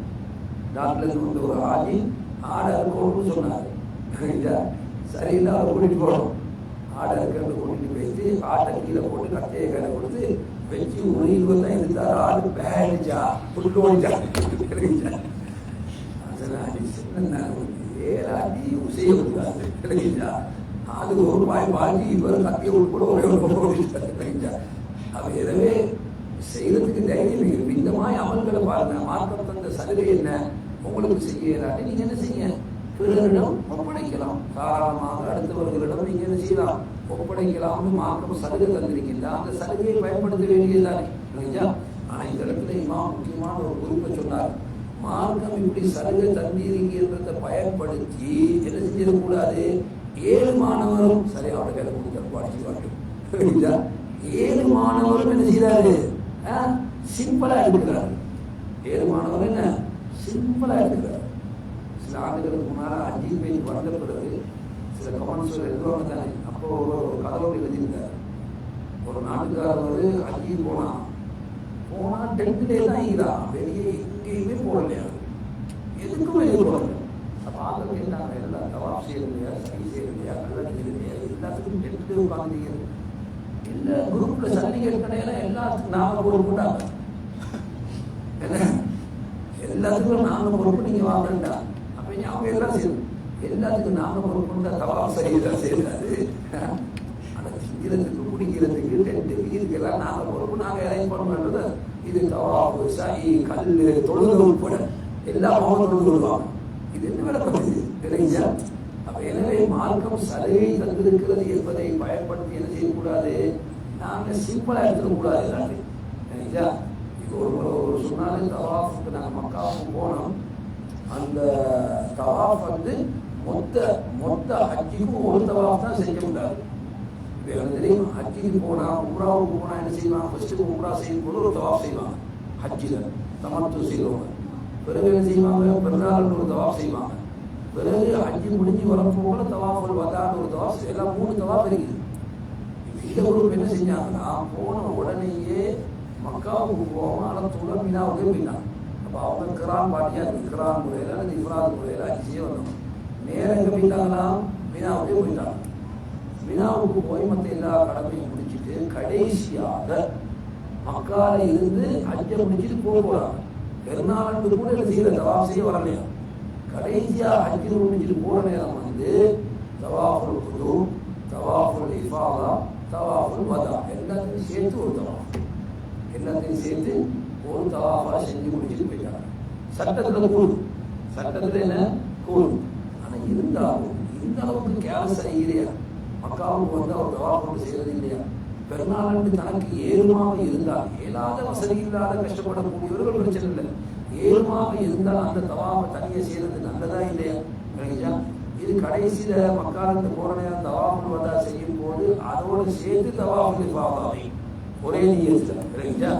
டாக்டர் வந்து ஒரு ஆடி ஆடை அறுக்கணும்னு சொன்னார். சரியில்லை, அவர் கூட்டிட்டு போகணும். ஆடை அறுக்கிறது கூட்டிட்டு போயிட்டு ஆட்டை கீழே போட்டு கத்தையை கையில கொடுத்து வச்சு உயிர் தான் இருந்தார். ஆடு பேடிச்சா புட்டு ஓடிச்சா ஏழாட்டி உசைய கொடுத்தாரு கிடைச்சா. அது ஒரு பாய் பாடி இவர் கத்தியை உட்பட கிடைச்சா. அவ எனவே செய்யறதுக்கு தைரியம் இருக்கு. இந்த மாதிரி அமல்களை பாருங்க. மார்க்கம் தந்த சலுகை என்ன? உங்களுக்கு செய்யலாட்டி நீங்க என்ன செய்ய, பிறரிடம் ஒப்படைக்கலாம். தாராளமாக அடுத்தவர்களிடம் நீங்க என்ன செய்யலாம், ஒப்படைக்கலாம்னு மார்க்கம் சலுகை தந்திருக்கின்றா. அந்த சலுகையை பயன்படுத்த வேண்டியதுதானே. ஆனா இந்த இடத்துல இமாம் முக்கியமான ஒரு குறிப்பை சொன்னார். மார்க்கம் இப்படி சலுகை தந்திருக்கிறத பயன்படுத்தி என்ன செஞ்சிடக்கூடாது, 7 மாணவரும் சரி அவட கையில கொடுத்து படிச்சு வரட்டும். 7 மாணவரும் என்ன செய்யறாரு, சிம்பிளா எடுக்கிறாரு. 7 மாணவர் என்ன சிம்பிளா எடுக்கிறாரு. சில ஆண்டுகளுக்கு முன்னால 5 பேர் வந்த பிறகு சில கமெண்ட்ஸ் எழுதுவாங்க தானே. அப்போ ஒரு கதவோடு எழுதியிருந்தார். ஒரு நாட்டுக்காரர் 5 போனா 10th தான் இருக்கிறான். வெளியே எங்கேயுமே போடலையா, எதுக்கும் வெளியே போடல. அப்ப ஆக கேட்டாங்க, எல்லாம் தவாப் செய்யலையா, சரி செய்யலையா, கல்லடி இல்லையா, எல்லாத்துக்கும் 10th உட்காந்து எல்லா குரூப்ல சர்டிபிகேட் கடையில எல்லாத்துக்கும் நாம பொறுப்புண்டாங்க. எல்லாத்துக்கும் நாம பொறுப்பு, நீங்க வாங்கண்டா. அப்ப அவங்க எல்லாம் செய்யணும். எல்லாத்துக்கும் நாம பொறுப்புண்டா தவாப் செய்யதான் செய்யறாரு. ஆனா திங்கிறதுக்கு குடிக்கிறதுக்கு டென்ட் இதுக்கெல்லாம் நாம பொறுப்பு, நாங்க அரேஞ்ச் பண்ண வேண்டது. இது தவாப் சை கல்லு தொழுது உட்பட எல்லா மாவட்டம் தொழுதுவாங்க. இது என்ன விளக்கம் தெரிஞ்சா? அப்ப எனவே மார்க்கம் சலுகை தந்திருக்கிறது என்பதை பயன்படுத்தி என்ன செய்யக்கூடாது, நாங்க சிம்பிளா எடுத்துக்கூடாது. சரிங்களா? இது ஒரு சொன்னாலே தவாஃபுக்கு நாங்கள் மக்காவுக்கு போனோம். அந்த தவாஃப் வந்து மொத்த ஹஜ்ஜிக்கும் ஒரு தவாஃப் தான் செய்ய முடியாது. இப்போ எனக்கு தெரியும், ஹஜ்ஜிக்கு போனா உம்ராவுக்கு போனா என்ன செய்வாங்க, ஃபர்ஸ்ட்டு உம்ரா செய்யும் போது ஒரு தவாஃப் செய்வாங்க. ஹஜ்ஜில் தமத்து செய்வாங்க. பிறகு என்ன செய்வாங்க, பிறநாள் ஒரு தவாஃப் செய்வாங்க. பிறகு ஹஜ்ஜி முடிஞ்சு வரப்போல தவாஃபுல் வதான்னு ஒரு தவாஃப், எல்லாம் 3 தவாஃப் இருக்குது. இந்த குரூப் என்ன செஞ்சாங்கன்னா, போன உடனேயே மக்காவுக்கு போவோம், ஆனால் துளர் மீனாவுக்கு போயிட்டாங்க. அப்போ அவங்க கிரான் பாட்டியா இருக்கு, கிரான் முறையில் அல்லது இஃப்ராத் முறையில் அஜியே வந்தோம். நேரம் எங்கே போயிட்டாங்கன்னா மீனாவுக்கே போயிட்டாங்க. மீனாவுக்கு போய் மற்ற எல்லா கடமையும் முடிச்சுட்டு கடைசியாக மக்கால இருந்து ஹஜ்ஜை முடிச்சுட்டு போகிறாங்க. பெருநாளுக்கு கூட என்ன செய்யற தவாஃப் செய்ய வரலையா. கடைசியா ஹஜ்ஜில் முடிஞ்சிட்டு போற நேரம் வந்து தவாஃபுல் குதூம், தவாஃபுல் இஃபாதா, தவாஃபுல் வதா எல்லாத்தையும் சேர்த்து ஒரு தவாஃப், எல்லாத்தையும் சேர்த்து ஒரு தவாஃபா செஞ்சு முடிச்சுட்டு போயிட்டாங்க. சட்டத்துல கூடு, சட்டத்துல என்ன கூடு. ஆனா இருந்தாலும் இந்த அளவுக்கு கேலசரை இல்லையா, மக்காவுக்கு வந்து அவர் தவாஃபுல் செய்யறது இல்லையா. பெருநாளுக்கு தனக்கு ஏழுமாக இருந்தால், இயலாத வசதி இல்லாத கஷ்டப்படக்கூடியவர்கள் பிரச்சனை இல்லை. ஏழுமாக இருந்தால் அந்த தவாஃபை தனியாக செய்யறது நல்லதா இல்லையா? இது கடைசியில மக்காலத்து போற நேரம் தவாஃபுல் வதா செய்யும் போது அதோட சேர்த்து தவாஃபுல் இஃபாதாவை ஒரே நியத்துல இல்லைங்களா.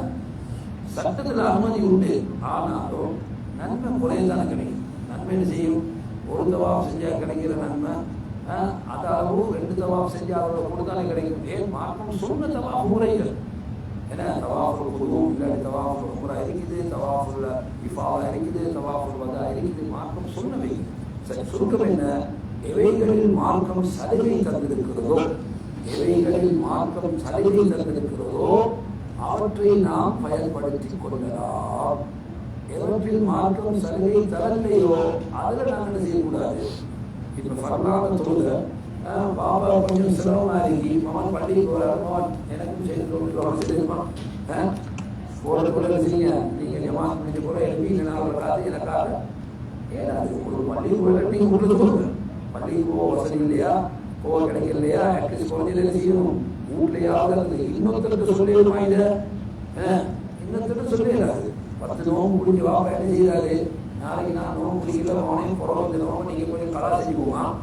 சட்டத்துல அனுமதி உண்டு, ஆனாலும் நன்மை குறையதான கிடைக்கும். நன்மை என்ன செய்யும், ஒரு தவாஃப் செஞ்சா கிடைக்கிற நன்மை அதாவது 2 தவாஃப் செஞ்சா அதோட கூடுதலாக கிடைக்கும். ஏன் மார்க்கம் சொன்ன தவாஃப் முறைகள் ஏன்னா தவாஃபுல் குதூம் இல்லாட்டி தவாஃபுல் உம்ரா இருக்குது, தவாஃபுல் இஃபாதா இருக்குது, தவாஃபுல் வதா இருக்குது. மார்க்கம் சொன்னவை. சரி, சுருக்கம் என்ன, எவைகளில் மார்க்கம் சலுகை தந்திருக்கிறதோ, எவைகளில் மார்க்கம் சலுகை தந்திருக்கிறதோ அவற்றை நாம் பயன்படுத்திக் கொள்ளலாம். எவற்றில் மார்க்கம் சலுகை தரலையோ அதில் நாங்கள் என்ன செய்யக்கூடாது. இப்போ ஃபர்லான தொழுக பாபா கொஞ்சம் சிரமமா இருக்கி மகன் பள்ளிக்கு போறாரு, மகன் எனக்கும் செய்து சொல்லிருப்பான் போறதுக்குள்ள செய்யுங்க, நீங்க ஜமாத் முடிஞ்ச போற எழுப்பி நான் காது எனக்காக ஏதாவது ஒரு பள்ளிக்கு போகிற நீங்க உங்களுக்கு சொல்லுங்க. பள்ளிக்கு போக வசதி இல்லையா, போக கிடைக்கலையா, அட்லீஸ்ட் குழந்தையில செய்யணும். வீட்லையாவது இன்னொருத்தருக்கு சொல்லிடுமா, இதை இன்னொருத்தருக்கு சொல்லிடாது. 10 நோம்பு முடிஞ்சு வாப்பா என்ன செய்யறாரு, நாளைக்கு நான் நோம்பு முடிக்கல அவனையும் புறவு நோம்பு நீங்க போய் கலா செஞ்சுக்குவான்.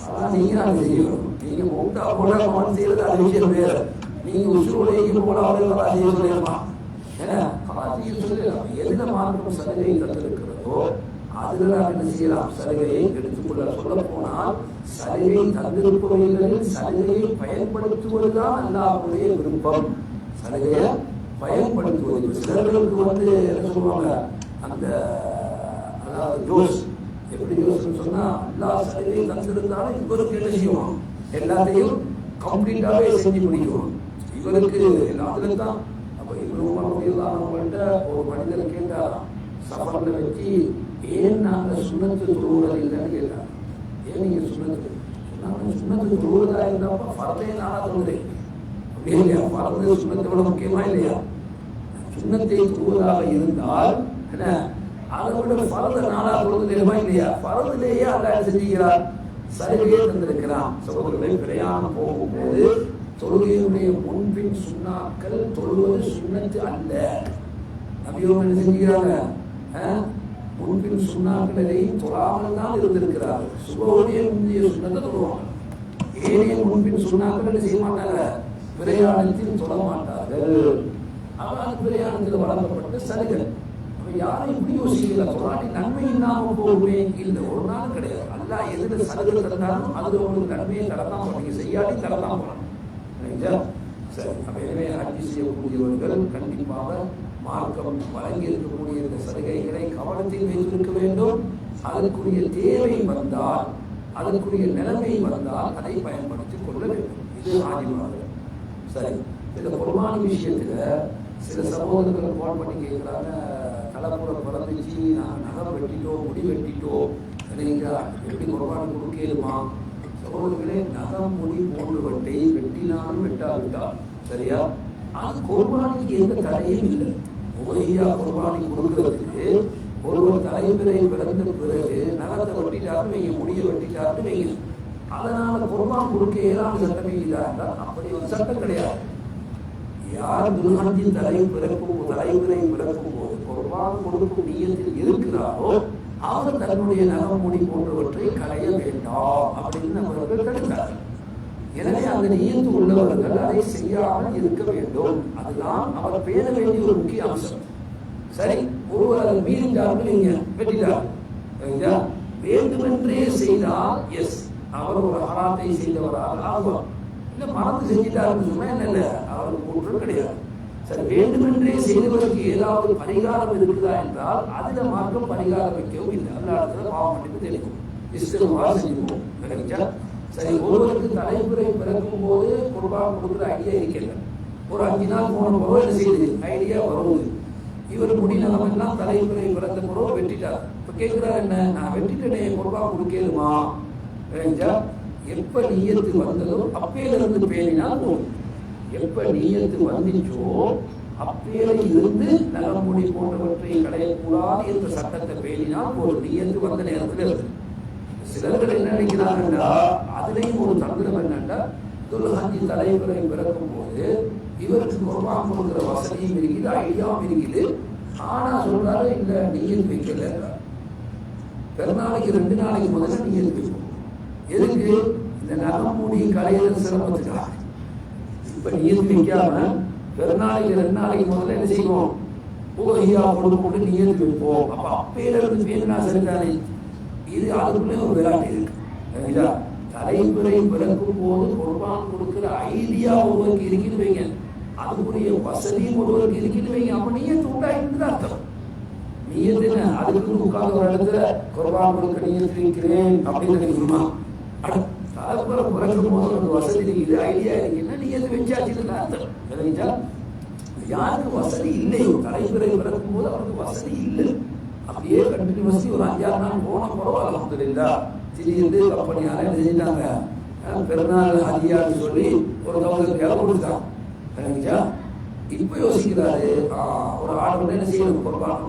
அதான் நீங்க நாங்கள் செய்யணும். நீங்க மூட்டா போட மனம் செய்யறது அது விஷயம் வேறு. நீங்க உசுரோடைக்கு போல அவர்கள் கலாச்சியை சொல்லலாம். ஏன்னா கலாச்சியை சொல்லலாம். எந்த மார்க்கம் சலுகை தந்திருக்கிறதோ அதுல என்ன செய்யலாம், சலுகையை எடுத்துக்கொள்ள. சொல்ல போனால் சலுகை தந்திருப்பவர்களில் சலுகையை பயன்படுத்துவதுதான் அல்லாஹ்வுடைய விருப்பம். சலுகையை பயன்படுத்துவது. சிலர்களுக்கு என்ன சொல்லுவாங்க, அந்த அதாவது ஜோஸ் எப்படி ஜோஸ்ன்னு சொன்னா எல்லா சலுகையும் தந்திருந்தாலும் இவருக்கு என்ன செய்வோம், எல்லாத்தையும் கம்ப்ளீட்டாவே செஞ்சு முடிக்கும். இவருக்கு எல்லாத்துலையும் தான். அப்ப இவங்கள்ட்ட ஒரு மனிதர் கேட்டார், சபரில் வச்சு ஏன் நாங்கள் சுண்ணத்து தொழுவதில் இல்லைன்னு கேட்டார். ஏன் நீங்க சுண்ணத்து சுண்ணத்து தொழுவதா இருந்தாப்ப பரத்தையே நானா தொழுதேன் அப்படியே இல்லையா? பரத சுண்ணத்தை விட முக்கியமா இல்லையா? சுண்ணத்தை தொழுவதாக இருந்தால் என்ன அதை விட பரத நானா தொழுவதில்லையா இல்லையா? பரதிலேயே அல்லாஹ் செஞ்சுக்கிறார், சலுகையே தந்திருக்கிறான். சகோதரர்களை பிரயாணம் போகும்போது தொழுகையுடைய முன்பின் சுண்ணாக்கள் தொழுவது சுண்ணத்து அல்ல. நபியோடு என்ன செஞ்சுக்கிறாங்க, முன்பின் சுண்ணாக்களையும் தொழாமல் தான் இருந்திருக்கிறார்கள். சுபவுடைய முந்தைய சுண்ணத்தை தொழுவாங்க. ஏனைய முன்பின் சுண்ணாக்கள் செய்ய மாட்டாங்க, பிரயாணத்தில் தொழ மாட்டார்கள். ஆனால் பிரயாணத்தில் வழங்கப்பட்ட சலுகை. யாரும் இப்படி யோசிக்கல, தொழாட்டி நன்மை இல்லாமல் போகுமே இல்லை, ஒரு நாள் கிடையாது. அல்லாஹ் எதுல சலுகை தந்தாலும் அது உங்களுக்கு நன்மையை கடத்தான் போனீங்க, செய்யாட்டி கடத்தான் போனோம். சரி, அப்ப எனவே ஆட்சி செய்யக்கூடியவர்கள் கண்டிப்பாக மார்க்கம் வழங்கி இருக்கக்கூடிய இந்த சலுகைகளை கவனத்தில் வைத்திருக்க வேண்டும். அதற்குரிய தேவை வந்தால், அதற்குரிய நிலைமை வந்தால் அதை பயன்படுத்திக் கொள்ள வேண்டும். இது ஆதிவாக. சரி, இந்த குர்பானி விஷயத்துல சில சகோதரர்கள் போன் பண்ணி கேட்கிறாங்க, தலைப்புற பிறந்துச்சு, நாங்கள் நகை வெட்டிட்டோம், முடி வெட்டிட்டோம், சரிங்களா, எப்படி குர்பானி கொடுக்கலுமா? சகோதரர்களே, நகம் முடி போன்றவற்றை வெட்டினாலும் வெட்டாவிட்டால் சரியா, அது குர்பானிக்கு எந்த தடையும் இல்லை. உபரியா குர்பானி கொடுக்கிறதுக்கு ஒருவர் தலைமுறை பிறந்த பிறகு நகத்தை வெட்டிட்டாரு வைங்க, முடிய வெட்டிட்டாரு வைங்க, அதனால குர்பான் கொடுக்க ஏதாவது சட்டம் இல்லையா? அப்படி ஒரு சட்டம் கிடையாது. யார் துல்ஹஜ்ஜின் தலைமுறை பிறக்கும் போது குர்பான் கொடுக்கும் நியத்தில் இருக்கிறாரோ அவர் தன்னுடைய நகம் முடி போன்றவற்றை களைய வேண்டாம் அப்படின்னு அவர்கள் தடுத்தார். எனவே அந்த நியத்து உள்ளவர்கள் அதை செய்யாமல் இருக்க வேண்டும். அதுதான் அவர் பேண வேண்டிய ஒரு முக்கிய அம்சம். சரி, ஒருவர் அதை மீறிட்டார்கள், நீங்க வெட்டிட்டார், வேண்டுமென்றே செய்தால் எஸ், அவர் ஒரு ஹராத்தை செய்தவராக ஆகும். இல்ல மறந்து செஞ்சிட்டாருன்னு சொன்னா என்ன, அவருக்கு குற்றம் கிடையாது. சரி, வேண்டுமென்றே செய்தவருக்கு ஏதாவது பரிகாரம் இருக்குதா என்றால் அதுல மார்க்கம் பரிகாரம் வைக்கவும் இல்லை. அல்லாஹ் பாவம் மன்னிப்பு தெரியும், இஸ்திக்ஃபார் செஞ்சுவோம். சரி, ஒருவருக்கு தலைமுறை பிறக்கும் போது குர்பான் கொடுக்குற ஐடியா இருக்கிறது. ஒரு 5 நாள் 3 முறை என்ன செய்யுது, ஐடியா வருவது. இவர் முடிநலம் எல்லாம் தலைமுறை பிறந்த முறை வெட்டிட்டார். இப்ப கேட்கிறார், என்ன நான் வெட்டிட்டேனே, குர்பான் கொடுக்கலுமா? எப்ப நியத்து வந்ததோ அப்பேல இருந்து பேணினால் போதும். எப்ப நியத்து வந்துச்சோ அப்பேல இருந்து நலமுடி போன்றவற்றை களையக்கூடாது என்ற சட்டத்தை பேணினால் ஒரு நியத்து வந்த நேரத்தில் இருக்கு. சிலர்கள் என்ன நினைக்கிறாங்கன்னா, அதுலேயும் ஒரு தந்திரம் என்னன்னா, துல்ஹஜ் தலைமுறை பிறக்கும் போது இவருக்கு குர்பான் கொடுக்கிற வசதியும் இருக்குது, ஐடியாவும் இருக்குது. ஆனா சொல்றாரு, இல்ல நியத்து வைக்கல, பெருநாளைக்கு 2 நாளைக்கு முதல்ல நியத்து வைக்கும். எதுக்கு? இந்த நலமுடி களையிற சிரமத்துக்காக. இப்ப நியத்து வைக்காம பெருநாளைக்கு 2 நாளைக்கு முதல்ல என்ன செய்வோம், உபரியா கொடுத்து நியத்து வைப்போம். அப்ப அப்பேல இருந்து பேருனா சரிதானே? இது அதுக்குள்ளே ஒரு விளையாட்டு இருக்கு. தலைமுறை பிறக்கும் போது குர்பான் கொடுக்கிற ஐடியா ஒருவருக்கு இருக்குன்னு வைங்க, அதுக்குரிய வசதியும் ஒருவருக்கு இருக்குன்னு வைங்க, அப்ப நியத்து உண்டாயிருந்து அர்த்தம். நியத்து என்ன, அதுக்கு உட்கார்ந்து ஒரு இடத்துல குர்பான் கொடுக்க நியத்து வைக்கிறேன் அப்படின்னு நினைக்கணுமா? தலைமுறை பிறக்கும் போது ஒரு வசதி இருக்குது, ஐடியா இருக்குன்னா நியத்து வச்சாச்சுன்னு அர்த்தம். யாருக்கு வசதி இல்லையோ, தலைமுறை பிறக்கும் போது அவருக்கு வசதி இல்லை, அப்படியே கண்டினியூஸ்லி ஒரு 5-6 நாள் போன பரவாயில்ல, அல்ஹம்துலில்லாஹ். திடீர்னு கம்பெனியால என்ன செஞ்சாங்க, பெருநாள் ஹதியான்னு சொல்லி ஒரு 1000 கொடுத்தாங்க. இப்ப யோசிக்கிறாரு, ஒரு ஆர்டர் என்ன செய்யணும், குர்பான்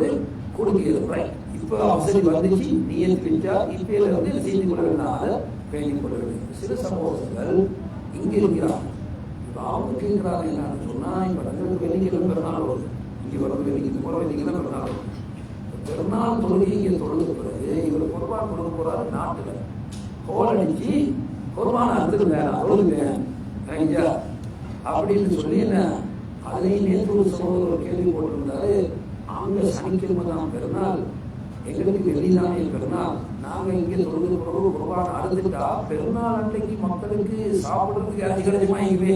கொடுக்கிறது. இப்ப வசதி வந்துச்சு, நியத்து வச்சா இப்ப வந்து என்ன செய்து கொள்ள வேண்டாம், பேணிக் கொள்ள வேண்டும். சில சமூகங்கள் இங்க இருக்கிறாங்க. இப்ப அவங்க கேட்கிறாங்க என்னன்னு சொன்னா, இப்ப வெள்ளிக்கிழமை பெருநாள் வருது, இங்க வரது வெள்ளிக்கிழமை பெருநாள் வருது. பெருநாள் தொழுகை இங்கே தொழுது பிறகு இவர் குர்பான் கொடுக்க போறாரு. நாட்டுல கோல் அடிச்சு குர்பான் அறுத்துருங்க, தொழுதுங்க, அப்படின்னு சொல்லி என்ன அதுலேயும் நேற்று ஒரு சகோதரர் கேள்வி போட்டிருந்தாரு. அங்கே சனிக்கிழமை தான் பெருநாள், எங்களுக்கு வெள்ளிதானே பெருநாள், நாங்கள் இங்கே தொழுது பிறகு குர்பான் அறுத்துட்டா பெருநாள் அன்றைக்கு மக்களுக்கு சாப்பிட்றதுக்கு அதிகமாகிவே,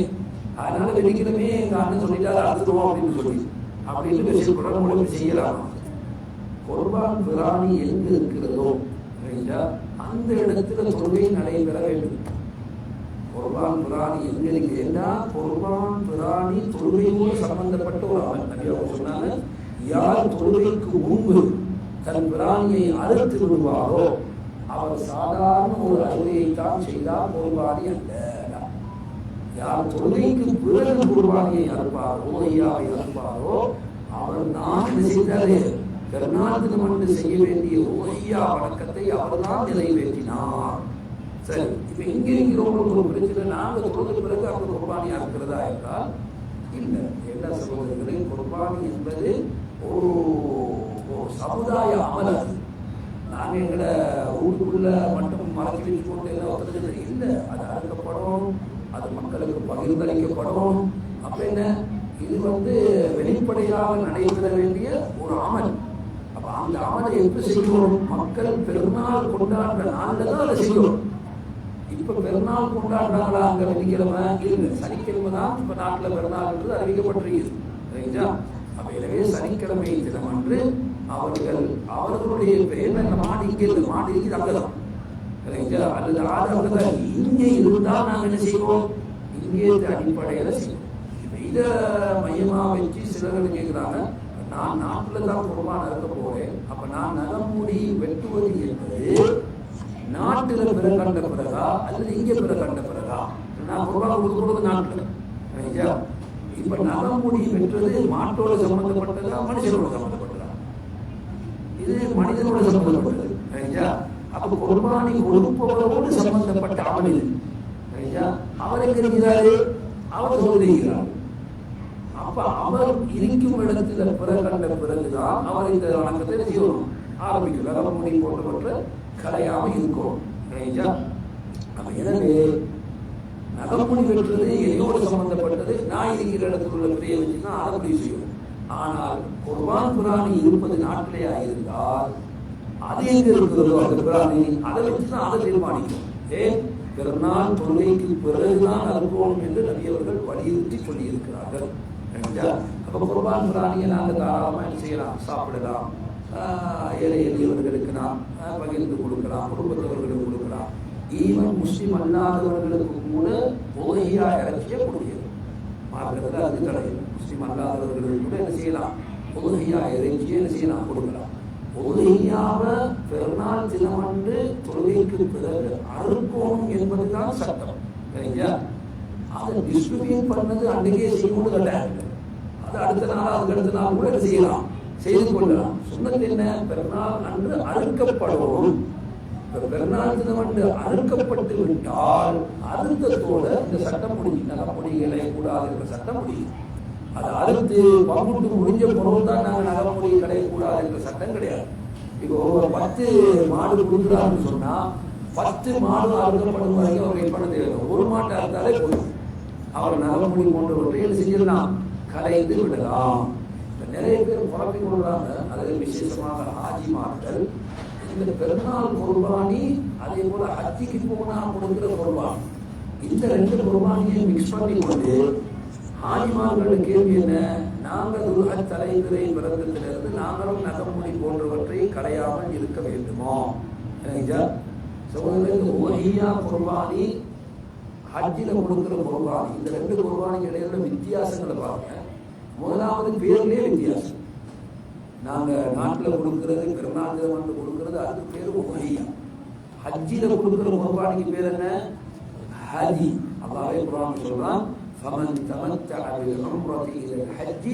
அதனால வெள்ளிக்கிழமே எங்கள் அண்ணன் சொல்லிட்டாரு அறுத்துடுவோம் அப்படின்னு சொல்லி அப்படின்னு பேசக்கூடாது. உங்களுக்கு செய்யலாம். குர்பான் பிராணி எங்கு இருக்கிறதோ அந்த இடத்துல தொழுகை நடைபெற வேண்டும். குர்பான் பிராணி எங்க இருக்கு? ஏன்னா குர்பான் பிராணி தொழுகையோடு சம்பந்தப்பட்ட ஒரு அமல். சொன்னாங்க, யார் தொழுகைக்கு முன்பு தன் பிராணியை அறுத்து விடுவாரோ அவர் சாதாரண ஒரு அறுவையைத்தான் செய்தால் குர்பானி அல்ல. யார் தொழுகைக்கு பிறகு குர்பானியை அறுப்பாரோ ஐயாவை அறுப்பாரோ அவர் தான் செய்தாரே பெருநாள் தினம் செய்ய வேண்டிய ஓய்யா வணக்கத்தை அவர் தான் நிறைவேற்றினார். சரி, இப்ப இங்க இருக்கிறவங்களுக்கு ஒரு பிரச்சனை, நாங்கள் தொழுது பிறகு அவர் குர்பானியா இருக்கிறதா என்றால் இல்லை. எல்லா சகோதரர்களையும் குர்பானி என்பது ஒரு சமுதாய அமல். அது நாங்கள் எங்களை ஊருக்குள்ள மட்டும் மரத்தில் போட்டு எல்லாம் இல்லை, அது அறுக்கப்படும், அது மக்களுக்கு பகிர்ந்தளிக்கப்படும். அப்ப என்ன, இது வெளிப்படையாக நடைபெற வேண்டிய ஒரு அமல். அப்ப அந்த அமலை எப்படி செய்யணும்? மக்கள் பெருநாள் கொண்டாடுற நாள்ல தான் அதை செய்யணும். இப்ப பெருநாள் கொண்டாடுறாங்களா அங்க வெள்ளிக்கிழமை? இல்லை, சனிக்கிழமை தான் இப்ப நாட்டில் பெருநாள் என்று அறிவிக்கப்பட்டிருக்கிறது. அப்ப எனவே சனிக்கிழமை தினம் அன்று அவர்கள் அவர்களுடைய பெயர் மாடிக்கு அங்கதான் அல்லது ஆதரவு இங்கே இருந்தால் நாங்கள் என்ன செய்வோம்? இங்கே அடிப்படையில செய்வோம். இதை மையமா வச்சு சிலர்கள் கேட்கிறாங்க, நான் நாட்டில் தான் குர்பான் இருக்க போறேன், அப்ப நான் நகமுடி வெட்டுவது என்பது நாட்டில் பிற கண்ட பிறகா அல்லது இங்கே பிற கண்ட பிறகா? நான் குர்பான் கொடுக்கிறது நாட்டில். இப்ப நகமுடி வெட்டுறது மாட்டோட சம்பந்தப்பட்டதா மனுஷனோட சம்பந்தப்பட்டதா? இது மனிதனோட சம்பந்தப்பட்டது. அப்ப குர்பானி கொடுப்பவரோடு சம்பந்தப்பட்ட அமல் இது. அவர் எங்க இருக்கிறாரு? அவர் சொல்லுகிறார். அப்ப அவர் இருக்கும் இடத்துல பிற கண்ட பிறகுதான் அவர் இந்த வணக்கத்தை செய்யணும் ஆரம்பிக்கும். நகமுடி போன்றவற்றை கலையாம இருக்கும். எனவே நகமுடி வெட்டுறது எதையோடு சம்பந்தப்பட்டது? நான் இருக்கிற இடத்துக்குள்ள பிரிய வச்சுதான் அதை முடிவு செய்யும். ஆனால் குர்பான் பிராணி இருப்பது நாட்டிலேயா இருந்தால் அது எங்க இருக்கிறதோ அந்த பிராணி அதை வச்சுதான் அதை தீர்மானிக்கும். ஏன்? பெருநாள் தொழுகைக்கு பிறகுதான் அறுப்போம் என்று நபியவர்கள் வலியுறுத்தி சொல்லி இருக்கிறார்கள். அப்ப குர்பான் பிராணியை நாங்கள் தாராளமா என்ன செய்யலாம்? சாப்பிடலாம். ஏழை எளியவர்களுக்கு நாம் பகிர்ந்து கொடுக்கலாம், குடும்பத்தவர்களுக்கு கொடுக்கலாம். ஈவன் முஸ்லிம் அல்லாதவர்களுக்கு கூட ஓய்யா இறக்கிய கொடுக்கிறது. மார்க்கத்தில் அது கிடையாது. முஸ்லிம் அல்லாதவர்களுக்கு கூட என்ன செய்யலாம்? ஓய்யா இறக்கிய என்ன செய்யலாம்? கொடுக்கலாம். ஓய்யாவை பெருநாள் தினமன்று தொழுகைக்கு பிறகு அறுக்கணும் என்பதுதான் சட்டம். சரிங்களா? அதை டிஸ்ட்ரிபியூட் பண்ணது அன்றைக்கே செய்யணும் கிடையாது. அது அடுத்த நாள் அதுக்கு அடுத்த நாள் கூட செய்யலாம், செய்து கொள்ளலாம். சுன்னத் என்ன? பெருநாள் அன்று அறுக்கப்படவும். பெருநாள் தினம் அன்று அறுக்கப்பட்டு விட்டால் அறுத்தத்தோட இந்த சட்டம் முடியும். நகமுடிகளை கூடாது என்ற சட்டம் முடியும். அது அறுத்து பங்குட்டு முடிஞ்ச பொருள் தான் நாங்கள் நகமுடி களையக்கூடாது என்ற சட்டம் கிடையாது. இப்போ ஒரு 10 மாடு கொடுக்குறான்னு சொன்னா 10 மாடு அறுக்கப்படும் வரைக்கும் அவர் வெயிட் பண்ண தேவை. ஒரு மாட்டை அறுத்தாலே போதும். அவர் நகமுடி போன்றவற்றை செஞ்சிடலாம், கலைந்து விடலாம். நிறைய பேர் குழப்பிக் கொள்றாங்க. அது விசேஷமாக ஹாஜிமார்கள் இந்த பெருநாள் குர்பானி, அதே போல ஹஜ்ஜிக்கு போனா கொடுக்கிற குர்பான், இந்த 2 குர்பானியை மிக்ஸ் பண்ணி கொண்டு ஹாஜிமார்களோட கேள்வி என்ன? நாங்கள் துல்ஹஜ் தலைமுறை பிறந்ததிலிருந்து நாங்களும் நகமுடி போன்றவற்றை களையாமல் இருக்க வேண்டுமோ? ஓஹியா குர்பானி, ஹஜ்ஜில கொடுக்கிற குர்பானி, இந்த 2 குர்பானிக்கு இடையில வித்தியாசங்களை பாருங்க. முதலாவது பேர்லயே வித்தியாசம். நாங்க நாட்டில் கொடுக்கிறது பெருநாள் தினம் கொடுக்கிறது அதுக்கு பேரு ஓஹியா. ஹஜ்ஜில கொடுக்கிற குர்பானிக்கு பேர் என்ன? ஹஜி. அல்லாஹ் குர்ஆன் சொல்றான், فمن تمتع بالعمرة إلى الحج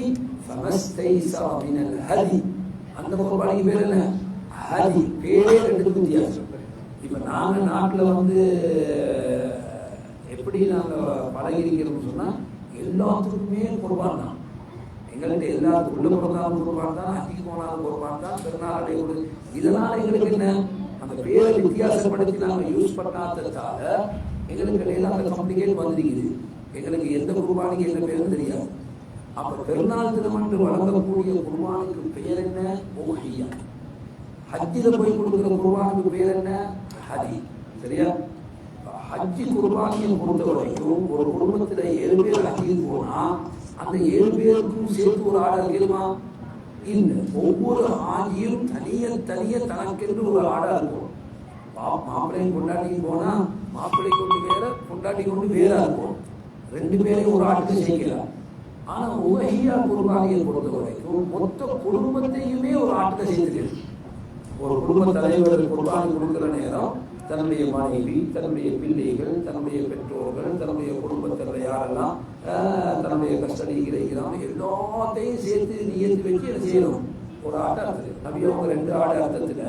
فما استيسر من الهدي. அந்த குர்பானிக்கு பேர் என்ன? ஹஜி. பேரே 2 வித்தியாசம். இப்ப நாங்க நாட்டில் எப்படி நாங்க பழகிருக்கிறோம்னு சொன்னா எல்லாத்துக்குமே குர்பான் தான். எங்களுக்கு எல்லாத்துக்கும் உள்ள பிறந்தாலும் குர்பான் தான், ஹஜ்ஜிக்கு போனாலும் குர்பான் தான், பெருநாள் அடைவது. இதனால எங்களுக்கு என்ன? அந்த பேரை வித்தியாசப்படுத்தி நாங்கள் யூஸ் பண்ணாததால எங்களுக்கு இடையில அந்த காம்ப்ளிகேட் வந்துருக்குது. எங்களுக்கு எந்த குர்பானிக்கு என்ன பேரும் தெரியாது. அப்ப பெருநாள் தினம் என்று வழங்கக்கூடிய குர்பானுக்கு பெயர் என்ன? உஹியா. ஹஜ்ஜில போய் கொடுக்கிற குர்பானுக்கு பேர் என்ன? ஹதி. சரியா? ஹஜ்ஜி குர்பானியை பொறுத்த வரைக்கும் ஒரு குடும்பத்துல 7 பேர் ஹஜ்ஜிக்கு போனா அந்த 7 பேருக்கும் சேர்த்து ஒரு ஆடை இருக்குமா? இல்லை. ஒவ்வொரு ஆஜியும் தனிய தனக்கென்று ஒரு ஆடா இருக்கும். மாப்பிள்ளையும் கொண்டாட்டியும் போனா மாப்பிள்ளை கொண்டு வேற, கொண்டாட்டி கொண்டு வேறா இருக்கும். 2 பேரையும் ஒரு ஆட்டுக்கு சேர்க்கலாம். ஆனா உஹியா குர்பானியை பொறுத்த வரைக்கும் மொத்த குடும்பத்தையுமே ஒரு ஆட்டுக்கு சேர்த்துக்கிறது. ஒரு குடும்ப தலைவர் குர்பானி கொடுக்கிற நேரம் தன்னுடைய மனைவி, தன்னுடைய பிள்ளைகள், தன்னுடைய பெற்றோர்கள், தன்னுடைய குடும்பத்தில் யாரெல்லாம் தன்னுடைய கஸ்டடியில் இருக்கிறாங்க எல்லாத்தையும் சேர்த்து நியத்து வச்சு என்ன செய்யணும்? ஒரு ஆட்டை அர்த்தம். நபி அவங்க 2 ஆடு அர்த்தத்துல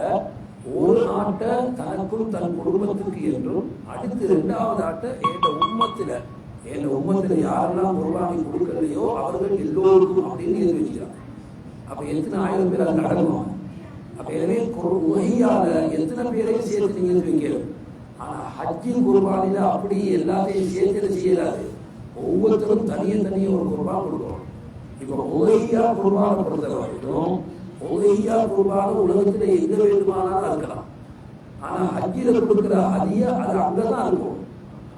ஒரு ஆட்டை தனக்கும் தன் குடும்பத்துக்கு என்றும், அடுத்து 2வது ஆட்டை என் உம்மத்துல யாரெல்லாம் குர்பானி கொடுக்கலையோ அவர்கள் எல்லோருக்கும் அப்படின்னு எழுதி வச்சுக்கிறாங்க. அப்ப எத்தனை 1000 பேர் அது நடக்கணும். அப்ப எனவே உஹியால எத்தனை பேரையும் சேர்த்து நீங்க வைக்கணும். ஆனா ஹஜ்ஜின் குர்பானில அப்படி எல்லாத்தையும் சேர்த்து செய்யலாது. ஒவ்வொருத்தரும் தனியே ஒரு குர்பான் கொடுக்கணும். இப்ப உஹியா குர்பானை பொறுத்த வரைக்கும் உஹியா குர்பான உலகத்துல எங்க வேண்டுமானாலும் இருக்கலாம். ஆனா ஹஜ்ஜில கொடுக்கிற ஹதியா அது அங்கதான் இருக்கும்.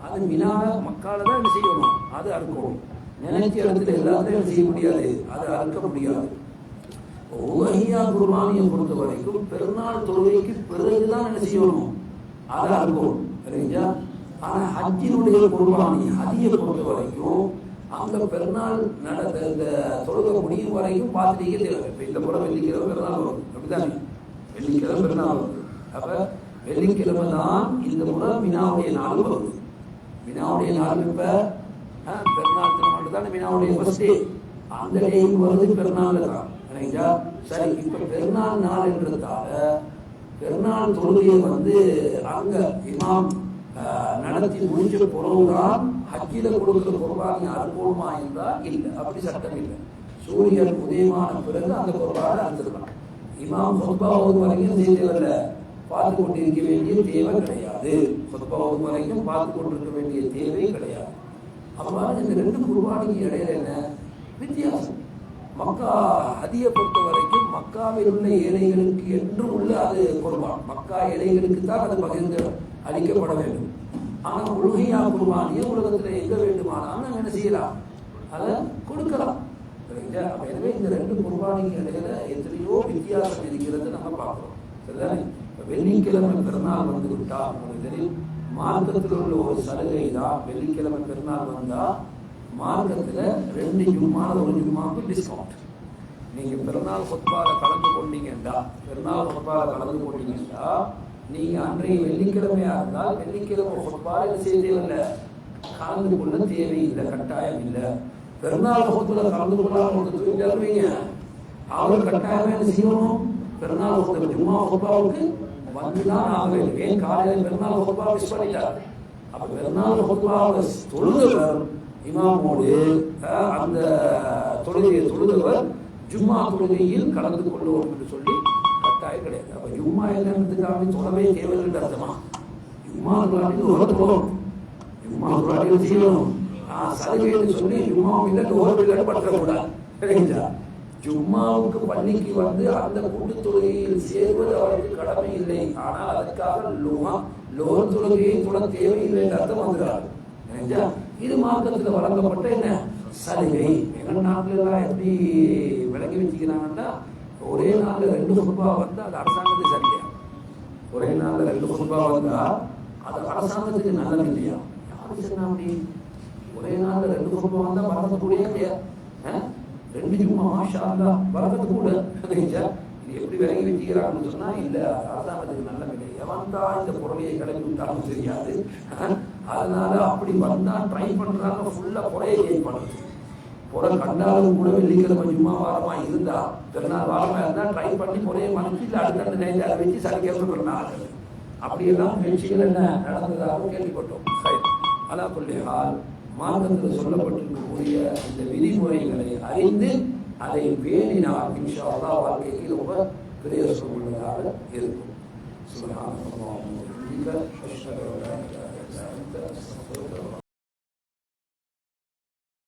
அது மினால மக்கால தான் என்ன செய்யணும்? அது அறுக்கணும். நினைச்ச இடத்துல எல்லாத்தையும் செய்ய முடியாது, அது அறுக்க முடியாது. உஹியா குர்பானியை பொறுத்த வரைக்கும் பெருநாள் தொழுகைக்கு பிறகுதான் என்ன செய்யணும்? அதை அறுக்கணும். சரிங்களா? ஆனா ஹஜ்ஜினுடைய குர்பானி ஹதியை பொறுத்த வரைக்கும் அந்த பெருநாள் இந்த தொழுகை முடியும் வரைக்கும் பார்த்துட்டே தேவை. இந்த முறை வெள்ளிக்கிழமை பெருநாள் வரும். அப்படித்தானே? வெள்ளிக்கிழமை பெருநாள் வருது. அப்ப வெள்ளிக்கிழமை தான் இந்த முறை மினாவுடைய நாள் வருது. மினாவுடைய நாள் இப்ப பெருநாள் தினம் தானே மினாவுடைய ஃபர்ஸ்ட் டே. அந்த டேயும் வருது பெருநாள் தான். சரி, இப்ப பெருநாள் நாள் என்றதால பெருநாள் தொழுகையை அங்க இமாம் நடத்தி முடிஞ்ச பிறகுதான் ஹஜ்ஜில கொடுக்கிற குர்பானி அறுப்போமா என்றால் இல்லை, அப்படி சட்டம் இல்லை. சூரியன் உதயமான பிறகு அந்த குர்பானை அறுத்துக்கலாம். இமாம் சொத்பாவது வரைக்கும் செய்தவர்ல பார்த்து கொண்டிருக்க வேண்டிய தேவை கிடையாது. சொத்பாவது வரைக்கும் பார்த்து கொண்டிருக்க வேண்டிய தேவை கிடையாது. அப்ப இந்த 2 குர்பானிக்கு இடையில என்ன வித்தியாசம்? மக்கா ஹதியை பொறுத்த வரைக்கும் மக்காவில் உள்ள ஏழைகளுக்கு என்று உள்ள அது குர்பான். மக்கா ஏழைகளுக்கு தான் அது பகிர்ந்து அளிக்கப்பட வேண்டும். ஆனா உஹியா குர்பானியை உலகத்துல எங்க வேண்டுமானாலும் என்ன செய்யலாம்? அதை கொடுக்கலாம். எனவே இந்த 2 குர்பானிக்கு இடையில எத்தனையோ வித்தியாசம் இருக்கிறது நம்ம பார்க்கிறோம். சரிதானே? வெள்ளிக்கிழமை பெருநாள் வந்து விட்டா உங்களுக்கு தெரியும், மார்க்கத்தில் உள்ள ஒரு சலுகை தான். வெள்ளிக்கிழமை பெருநாள் வந்தா மார்க்கத்துல 2 ஜும்மால ஒரு ஜும்மாவுக்கு டிஸ்கவுண்ட். நீங்க பெருநாள் கொத்பால கலந்து கொண்டீங்கன்னா நீங்க அன்றைய வெள்ளிக்கிழமையா இருந்தால் வெள்ளிக்கிழமை கொத்பால செய்தியில்லை கலந்து கொள்ள தேவையில்லை, கட்டாயம் இல்லை. பெருநாள் கொத்துல கலந்து கொள்ளாம அவர் கட்டாயமா என்ன செய்யணும்? பெருநாள் கொத்த ஜும்மா கொத்பாவுக்கு வந்துதான் ஆக வேண்டும். ஏன் காலையில் பெருநாள் கொத்பா மிஸ் பண்ணிட்டார். அப்ப பெருநாள் கொத்பாவை தொழுதவர் இமாமோடு அந்த தொழுகையை தொழுதவர் ஜும்மா தொழுகையில் கலந்து கொள்வோம் என்று சொல்லி கட்டாயம் கிடையாது. அப்ப ஜும்மா என்னன்றதுக்காக தொழவே தேவையில்லை அர்த்தமா? ஜும்மா தொழணும், ஜும்மா தொழில் செய்யணும். சலுகைன்னு சொல்லி ஜும்மாவில் ஓரவில்லை பற்றக்கூடாது. ஜும்மாவுக்கு பள்ளிக்கு அந்த கூட்டு தொழுகையில் சேர்வது அவருக்கு கடமை இல்லை. ஆனால் அதுக்காக லோகர் தொழுகையை தொட தேவையில்லை என்று அர்த்தம் வந்துறாரு. இது மார்க்கத்தில் வழங்கப்பட்ட என்ன சலுகை. எங்க நாட்டில் எப்படி விளங்கி வச்சுக்கிறாங்கன்னா, ஒரே நாள்ல 2 குர்பா வந்தா அது அரசாங்கத்துக்கு சரியா? ஒரே நாள்ல 2 குர்பா வந்தா அது அரசாங்கத்துக்கு நல்லது இல்லையா? யாரு சொன்னா அப்படி? ஒரே நாள்ல 2 குர்பா வந்தா வரக்கூடிய 2 ஜும்மா மாஷா அல்லாஹ் வரது கூட. இது எப்படி விலகி வச்சுக்கிறாங்கன்னு சொன்னா, இல்ல அரசாங்கத்துக்கு நல்ல இல்லை. எவன் தான் இந்த பொருளையை கிளம்பி விட்டாலும் தெரியாது. அதனால அப்படி வந்தா ட்ரை பண்றாங்க, ஃபுல்லா பொறையை சேஞ்ச் பண்ணுறது. பொறை கண்டாலும் கூட வெள்ளிக்கிழமை ஜும்மா வாரமா இருந்தா, பெருநாள் வாரமா இருந்தா ட்ரை பண்ணி பொறையை மனுச்சு இல்லை அடுத்த நேரத்தை வச்சு சரியாக பண்ணாங்க. அப்படியெல்லாம் முயற்சிகள் என்ன நடந்ததாக கேள்விப்பட்டோம். அலா குல்லி ஹால் மார்க்கத்தில் சொல்லப்பட்டிருக்கக்கூடிய இந்த விதிமுறைகளை அறிந்து அதை பேணினால் இன்ஷா அல்லாஹ் வாழ்க்கைக்கு ரொம்ப பிரயோசனம் உள்ளதாக இருக்கும். சுப்ஹானல்லாஹ் வ பிஹம்திஹி அஷ்ஹது அன் லா இலாஹா இல்லா அன்த அஸ்தக்ஃபிருக